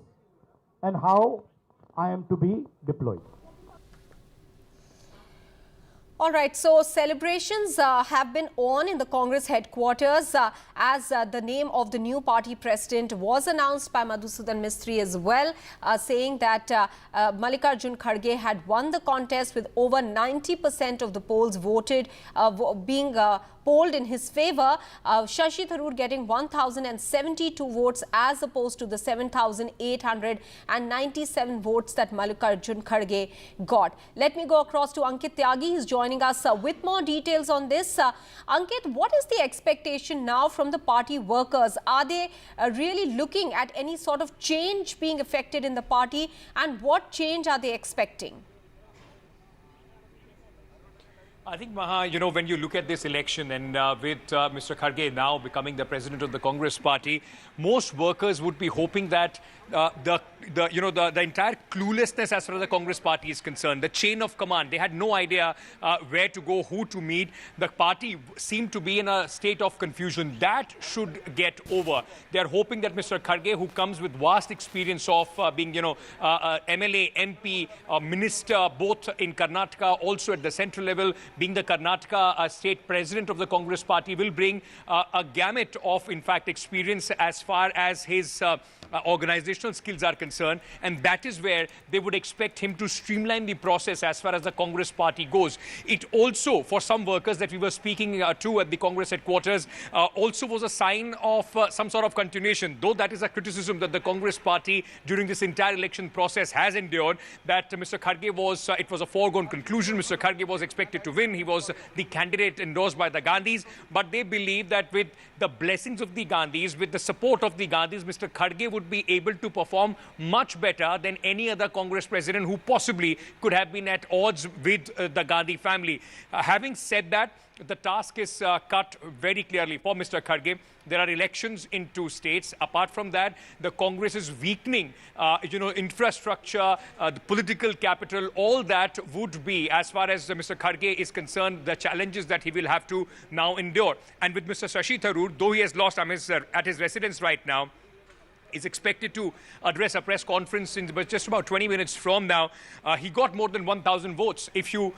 Speaker 13: and how I am to be deployed.
Speaker 8: All right, so celebrations have been on in the Congress headquarters as the name of the new party president was announced by Madhusudan Mistry as well, saying that Mallikarjun Kharge had won the contest with over 90% of the polls voted, being polled in his favor. Shashi Tharoor getting 1,072 votes as opposed to the 7,897 votes that Mallikarjun Kharge got. Let me go across to Ankit Tyagi. He's joining us with more details on this. Ankit, what is the expectation now from the party workers? Are they really looking at any sort of change being effected in the party, and what change are they expecting?
Speaker 5: I think, Maha, you know, when you look at this election and with Mr. Kharge now becoming the president of the Congress party, most workers would be hoping that the entire cluelessness as far as the Congress party is concerned, the chain of command, they had no idea where to go, who to meet. The party seemed to be in a state of confusion. That should get over. They are hoping that Mr. Kharge, who comes with vast experience of being, MLA, MP, minister, both in Karnataka, also at the central level, being the Karnataka state president of the Congress party, will bring a gamut of, in fact, experience as far as his organizational skills are concerned, and that is where they would expect him to streamline the process as far as the Congress party goes. It also, for some workers that we were speaking to at the Congress headquarters, also was a sign of some sort of continuation, though that is a criticism that the Congress party during this entire election process has endured, that Mr. Kharge was, it was a foregone conclusion. Mr. Kharge was expected to win. He was the candidate endorsed by the Gandhis, but they believe that with the blessings of the Gandhis, with the support of the Gandhis, Mr. Kharge would be able to perform much better than any other Congress president who possibly could have been at odds with the Gandhi family. Having said that, the task is cut very clearly for Mr. Kharge. There are elections in 2 states. Apart from that, the Congress is weakening, infrastructure, the political capital. All that would be, as far as Mr. Kharge is concerned, the challenges that he will have to now endure. And with Mr. Shashi Tharoor, though he has lost at his residence right now, is expected to address a press conference in just about 20 minutes from now. He got more than 1,000 votes. If you,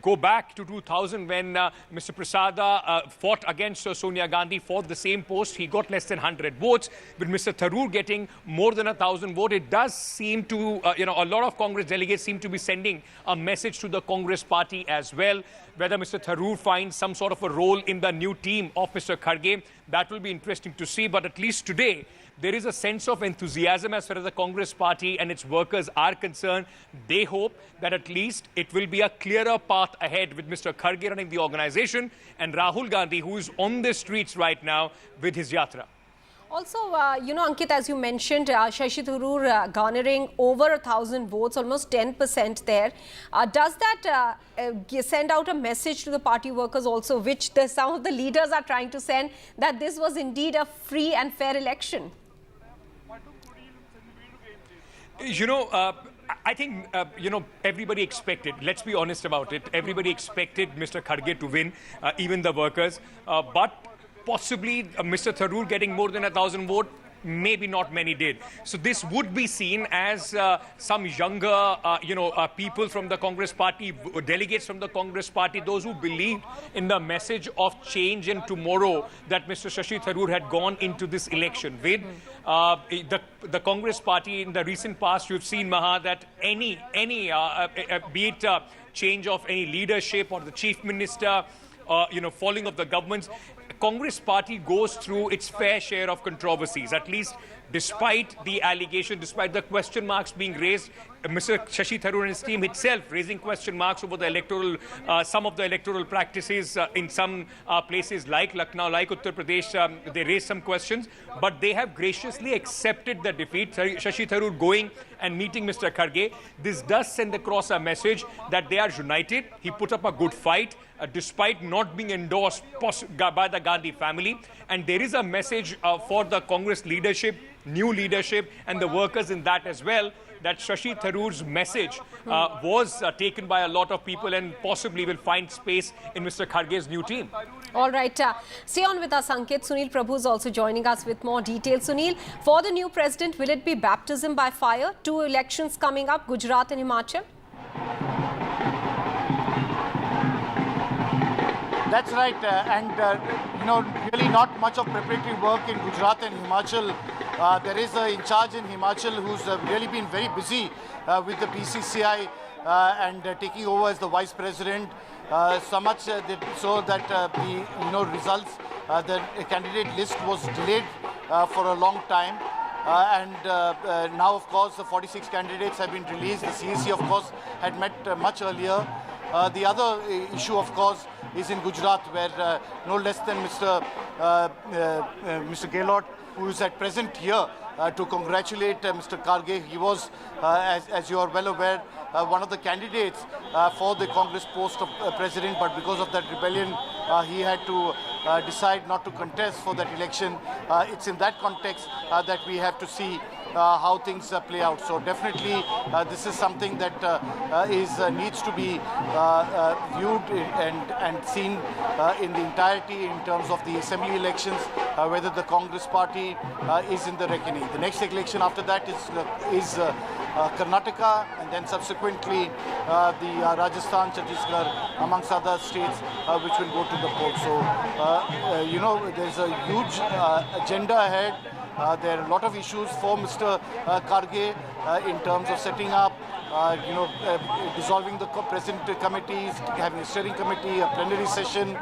Speaker 5: go back to 2000 when Mr. Prasada fought against Sonia Gandhi for the same post, he got less than 100 votes. With Mr. Tharoor getting more than 1,000 votes, it does seem to, a lot of Congress delegates seem to be sending a message to the Congress party as well. Whether Mr. Tharoor finds some sort of a role in the new team of Mr. Kharge, that will be interesting to see. But at least today, there is a sense of enthusiasm as far as the Congress party and its workers are concerned. They hope that at least it will be a clearer path ahead with Mr. Kharge running the organization and Rahul Gandhi, who is on the streets right now with his yatra.
Speaker 8: Also, Ankit, as you mentioned, Shashi Tharoor garnering over 1,000 votes, almost 10% there. Does that send out a message to the party workers also, which some of the leaders are trying to send, that this was indeed a free and fair election?
Speaker 5: I think, everybody expected, let's be honest about it, everybody expected Mr. Kharge to win, even the workers. But possibly Mr. Tharoor getting more than 1,000 votes. Maybe not many did. So this would be seen as some younger, people from the Congress party, delegates from the Congress party, those who believed in the message of change and tomorrow that Mr. Shashi Tharoor had gone into this election with. The Congress party in the recent past, you've seen, Maha, that any be it change of any leadership or the chief minister, falling of the governments, Congress party goes through its fair share of controversies, at least despite the allegation, despite the question marks being raised. Mr. Shashi Tharoor and his team itself raising question marks over the electoral, some of the electoral practices in some places like Lucknow, like Uttar Pradesh. They raised some questions, but they have graciously accepted the defeat. Shashi Tharoor going and meeting Mr. Kharge. This does send across a message that they are united. He put up a good fight, despite not being endorsed by the Gandhi family. And there is a message for the Congress leadership, new leadership, and the workers in that as well, that Shashi Tharoor's message was taken by a lot of people and possibly will find space in Mr. Kharge's new team.
Speaker 8: All right. Stay on with us, Ankit. Sunil Prabhu is also joining us with more details. Sunil, for the new president, will it be baptism by fire? 2 elections coming up, Gujarat and Himachal?
Speaker 10: That's right. Really not much of preparatory work in Gujarat and Himachal. There is in charge in Himachal who's really been very busy with the BCCI and taking over as the vice president. So much so that the results, the candidate list was delayed for a long time. Now, of course, the 46 candidates have been released. The CEC, of course, had met much earlier. The other issue, of course, is in Gujarat, where no less than Mr. Gehlot, who is at present here to congratulate Mr. Kharge. He was, as you are well aware, one of the candidates for the Congress post of president, but because of that rebellion, he had to decide not to contest for that election. It's in that context that we have to see how things play out. So definitely this is something that needs to be viewed and seen in the entirety in terms of the assembly elections, whether the Congress party is in the reckoning. The next election after that is Karnataka, and then subsequently the Rajasthan, Chhattisgarh, amongst other states, which will go to the poll. So, there's a huge agenda ahead. There are a lot of issues for Mr. Kharge in terms of setting up, dissolving the present committees, having a steering committee, a plenary session,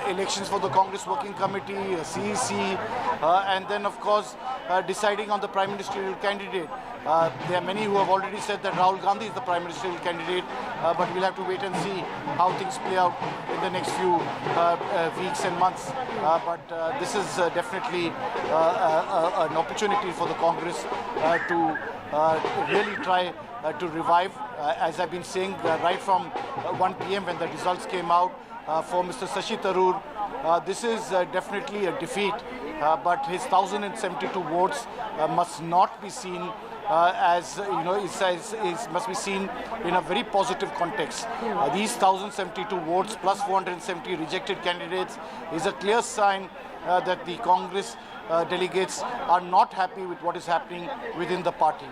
Speaker 10: elections for the Congress Working Committee, a CEC, and then, of course, deciding on the prime ministerial candidate. There are many who have already said that Rahul Gandhi is the prime ministerial candidate, but we'll have to wait and see how things play out in the next few weeks and months. But this is definitely an opportunity for the Congress to really try to revive, as I've been saying, right from 1 p.m. when the results came out for Mr. Shashi Tharoor. This is definitely a defeat, but his 1,072 votes must not be seen must be seen in a very positive context. These 1,072 votes plus 470 rejected candidates is a clear sign that the Congress delegates are not happy with what is happening within the party.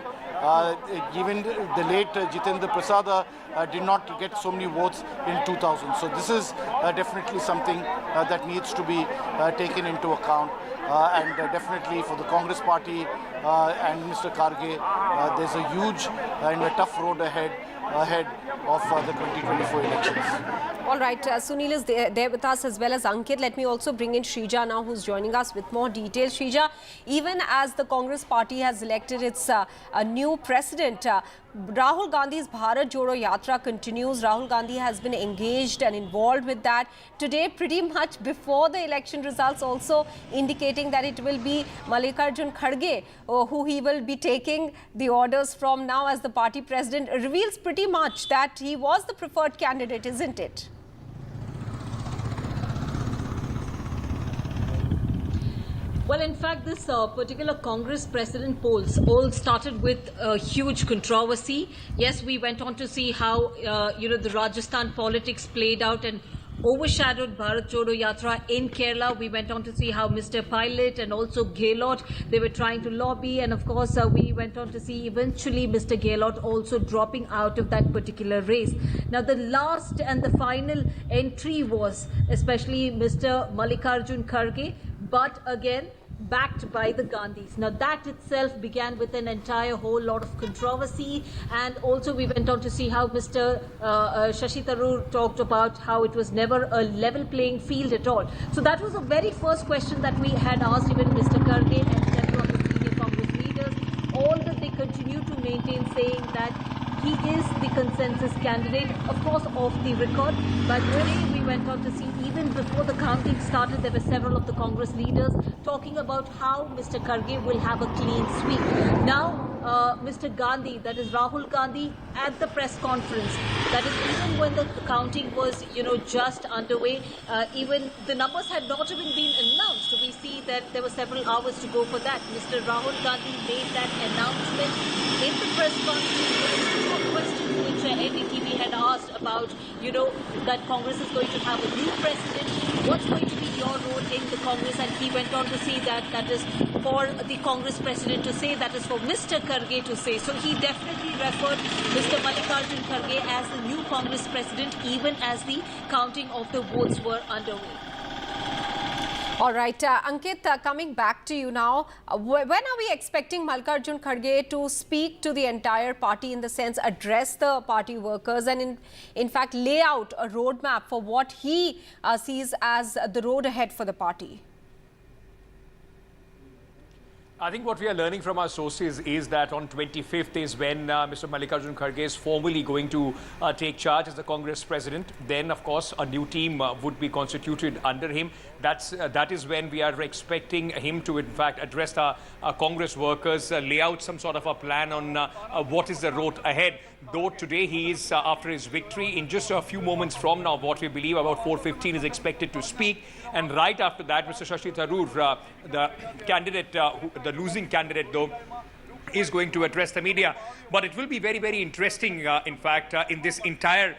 Speaker 10: Even the late Jitendra Prasad did not get so many votes in 2000. So this is definitely something that needs to be taken into account. And definitely for the Congress party and Mr. Kharge, there's a huge and a tough road ahead of the 2024 elections.
Speaker 8: All right, Sunil is there with us as well as Ankit. Let me also bring in Shrija now, who's joining us with more details. Shrija, even as the Congress party has elected its a new president, Rahul Gandhi's Bharat Jodo Yatra continues. Rahul Gandhi has been engaged and involved with that. Today, pretty much before the election results, also indicating that it will be Mallikarjun Kharge who he will be taking the orders from now as the party president, reveals pretty much that he was the preferred candidate, isn't it?
Speaker 4: Well, in fact, this particular Congress president polls all started with a huge controversy. Yes, we went on to see how, the Rajasthan politics played out and overshadowed Bharat Jodo Yatra in Kerala. We went on to see how Mr. Pilot and also Gehlot, they were trying to lobby, and of course we went on to see eventually Mr. Gehlot also dropping out of that particular race. Now the last and the final entry was especially Mr. Mallikarjun Kharge, but again backed by the Gandhis. Now that itself began with an entire whole lot of controversy, and also we went on to see how Mr. Shashi Tharoor talked about how it was never a level playing field at all. So that was the very first question that we had asked even Mr. Kharge and several of the senior Congress leaders, all that they continue to maintain, saying that he is the consensus candidate, of course off the record. But today we went on to see, even before the counting started, there were several of the Congress leaders talking about how Mr. Kharge will have a clean sweep. Now, Mr. Gandhi, that is Rahul Gandhi, at the press conference, that is even when the counting was, just underway, even the numbers had not even been announced. We see that there were several hours to go for that. Mr. Rahul Gandhi made that announcement in the press conference. A question which NDTV had asked about, that Congress is going to have a new president. What's going to be your role in the Congress? And he went on to say that is for the Congress president to say, that is for Mr. Kharge to say. So he definitely referred Mr. Mallikarjun Kharge as the new Congress president, even as the counting of the votes were underway.
Speaker 8: All right, Ankit, coming back to you now, when are we expecting Mallikarjun Kharge to speak to the entire party, in the sense address the party workers and in fact lay out a roadmap for what he sees as the road ahead for the party?
Speaker 5: I think what we are learning from our sources is that on 25th is when Mr. Mallikarjun Kharge is formally going to take charge as the Congress president. Then, of course, a new team would be constituted under him. That is when we are expecting him to, in fact, address the Congress workers, lay out some sort of a plan on what is the road ahead. Though today he is, after his victory, in just a few moments from now, what we believe about 4:15 is expected to speak. And right after that, Mr. Shashi Tharoor, the candidate, the losing candidate though, is going to address the media. But it will be very, very interesting, in fact, in this entire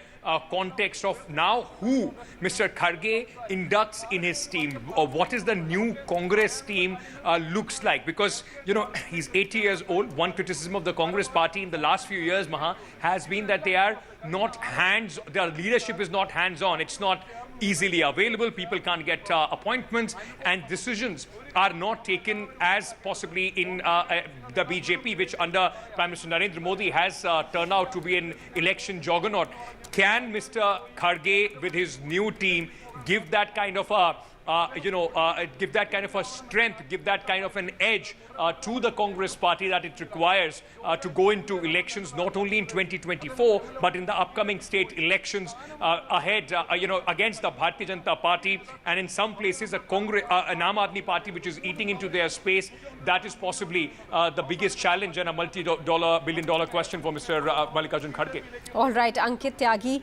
Speaker 5: context of now who Mr. Kharge inducts in his team, or what is the new Congress team looks like. Because, he's 80 years old. One criticism of the Congress party in the last few years, Maha, has been that they are not their leadership is not hands-on. It's not easily available. People can't get appointments, and decisions are not taken as possibly in the BJP, which under Prime Minister Narendra Modi has turned out to be an election juggernaut. Can Mr. Kharge, with his new team, give that kind of a give that kind of a strength, give that kind of an edge to the Congress party that it requires to go into elections, not only in 2024, but in the upcoming state elections ahead, against the Bharatiya Janata Party, and in some places an Aam Aadmi Party which is eating into their space. That is possibly the biggest challenge and a multi-billion-dollar question for Mr. Mallikarjun Kharge.
Speaker 8: All right, Ankit Tyagi.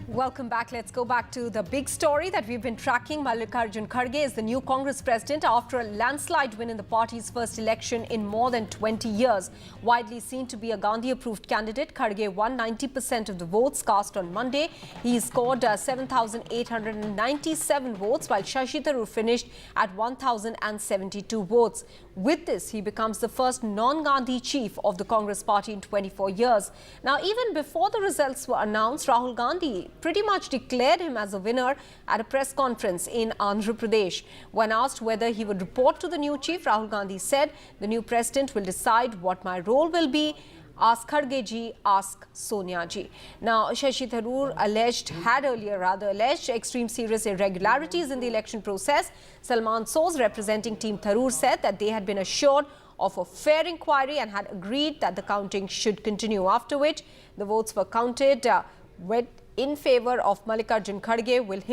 Speaker 8: Welcome back. Let's go back to the big story that we've been tracking. Mallikarjun Kharge is the new Congress president after a landslide win in the party's first election in more than 20 years. Widely seen to be a Gandhi-approved candidate, Kharge won 90% of the votes cast on Monday. He scored 7,897 votes, while Shashi Tharoor finished at 1,072 votes. With this, he becomes the first non-Gandhi chief of the Congress party in 24 years. Now, even before the results were announced, Rahul Gandhi pretty much declared him as a winner at a press conference in Andhra Pradesh. When asked whether he would report to the new chief, Rahul Gandhi said, "The new president will decide what my role will be. Ask Kharge ji, ask Sonia ji." Now, Shashi Tharoor had earlier alleged extreme serious irregularities in the election process. Salman Soz, representing Team Tharoor, said that they had been assured of a fair inquiry and had agreed that the counting should continue, after which the votes were counted in favor of Mallikarjun Kharge, with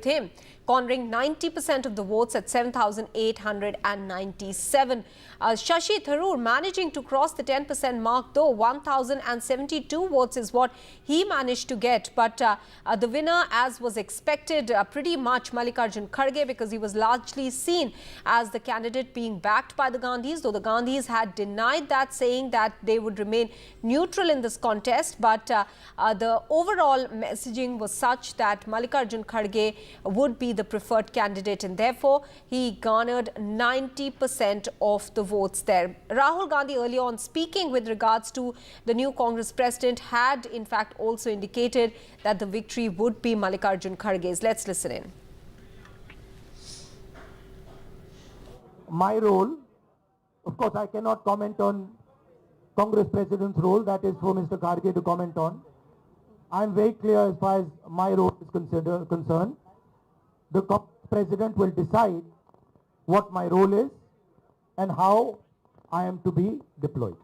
Speaker 8: him cornering 90% of the votes at 7,897. Shashi Tharoor managing to cross the 10% mark, though 1,072 votes is what he managed to get. But the winner, as was expected, pretty much Mallikarjun Kharge, because he was largely seen as the candidate being backed by the Gandhis, though the Gandhis had denied that, saying that they would remain neutral in this contest. But the overall messaging was such that Mallikarjun Kharge would be the preferred candidate, and therefore he garnered 90% of the votes there. Rahul Gandhi, earlier on speaking with regards to the new Congress president, had in fact also indicated that the victory would be Mallikarjun Kharge's. Let's listen in.
Speaker 13: My role, of course, I cannot comment on Congress president's role. That is for Mr. Kharge to comment on. I am very clear as far as my role is concerned. The president will decide what my role is and how I am to be deployed.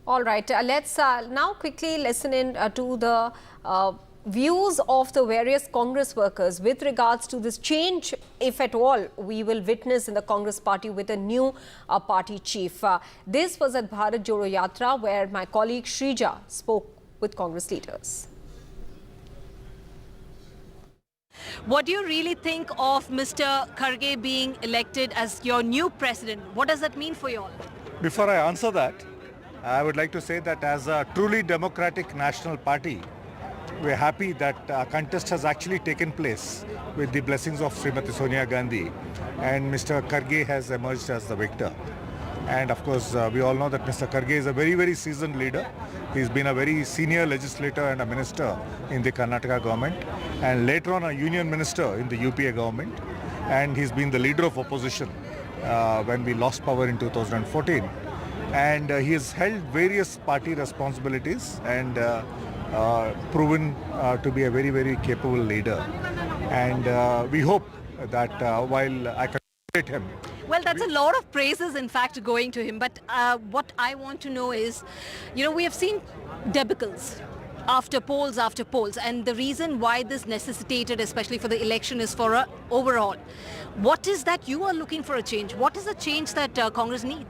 Speaker 8: All right, let's now quickly listen in to the views of the various Congress workers with regards to this change, if at all, we will witness in the Congress party with a new party chief. This was at Bharat Jodo Yatra, where my colleague Shrija spoke with Congress leaders.
Speaker 12: What do you really think of Mr. Kharge being elected as your new president? What does that mean for you all?
Speaker 14: Before I answer that, I would like to say that as a truly democratic national party, we're happy that a contest has actually taken place with the blessings of Srimati Sonia Gandhi, and Mr. Kharge has emerged as the victor. And of course, we all know that Mr. Kharge is a very, very seasoned leader. He's been a very senior legislator and a minister in the Karnataka government, and later on a union minister in the UPA government. And he's been the leader of opposition when we lost power in 2014. And he has held various party responsibilities and proven to be a very, very capable leader. And we hope that while I congratulate him.
Speaker 12: Well, that's a lot of praises, in fact, going to him. But what I want to know is, you know, we have seen debacles after polls, and the reason why this necessitated, especially for the election, is for a overall. What is that you are looking for a change? What is the change that Congress needs?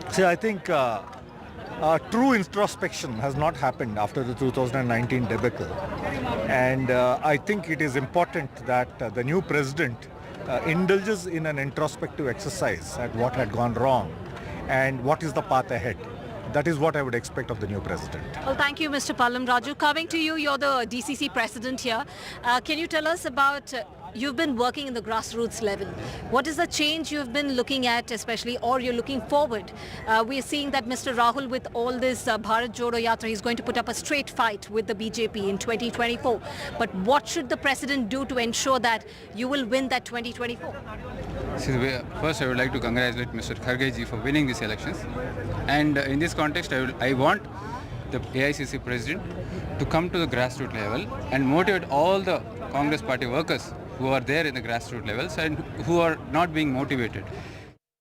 Speaker 14: See, I think true introspection has not happened after the 2019 debacle. And I think it is important that the new president indulges in an introspective exercise at what had gone wrong and what is the path ahead. That is what I would expect of the new president.
Speaker 12: Well, thank you, Mr. Pallam Raju. Coming to you, you're the DCC president here. Can you tell us about, you've been working in the grassroots level. What is the change you've been looking at, especially, or you're looking forward? We are seeing that Mr. Rahul, with all this Bharat Jodo Yatra, he's going to put up a straight fight with the BJP in 2024. But what should the president do to ensure that you will win that 2024?
Speaker 23: First, I would like to congratulate Mr. Kharge ji for winning these elections. And in this context, I want the AICC president to come to the grassroots level and motivate all the Congress party workers who are there in the grassroots levels and who are not being motivated.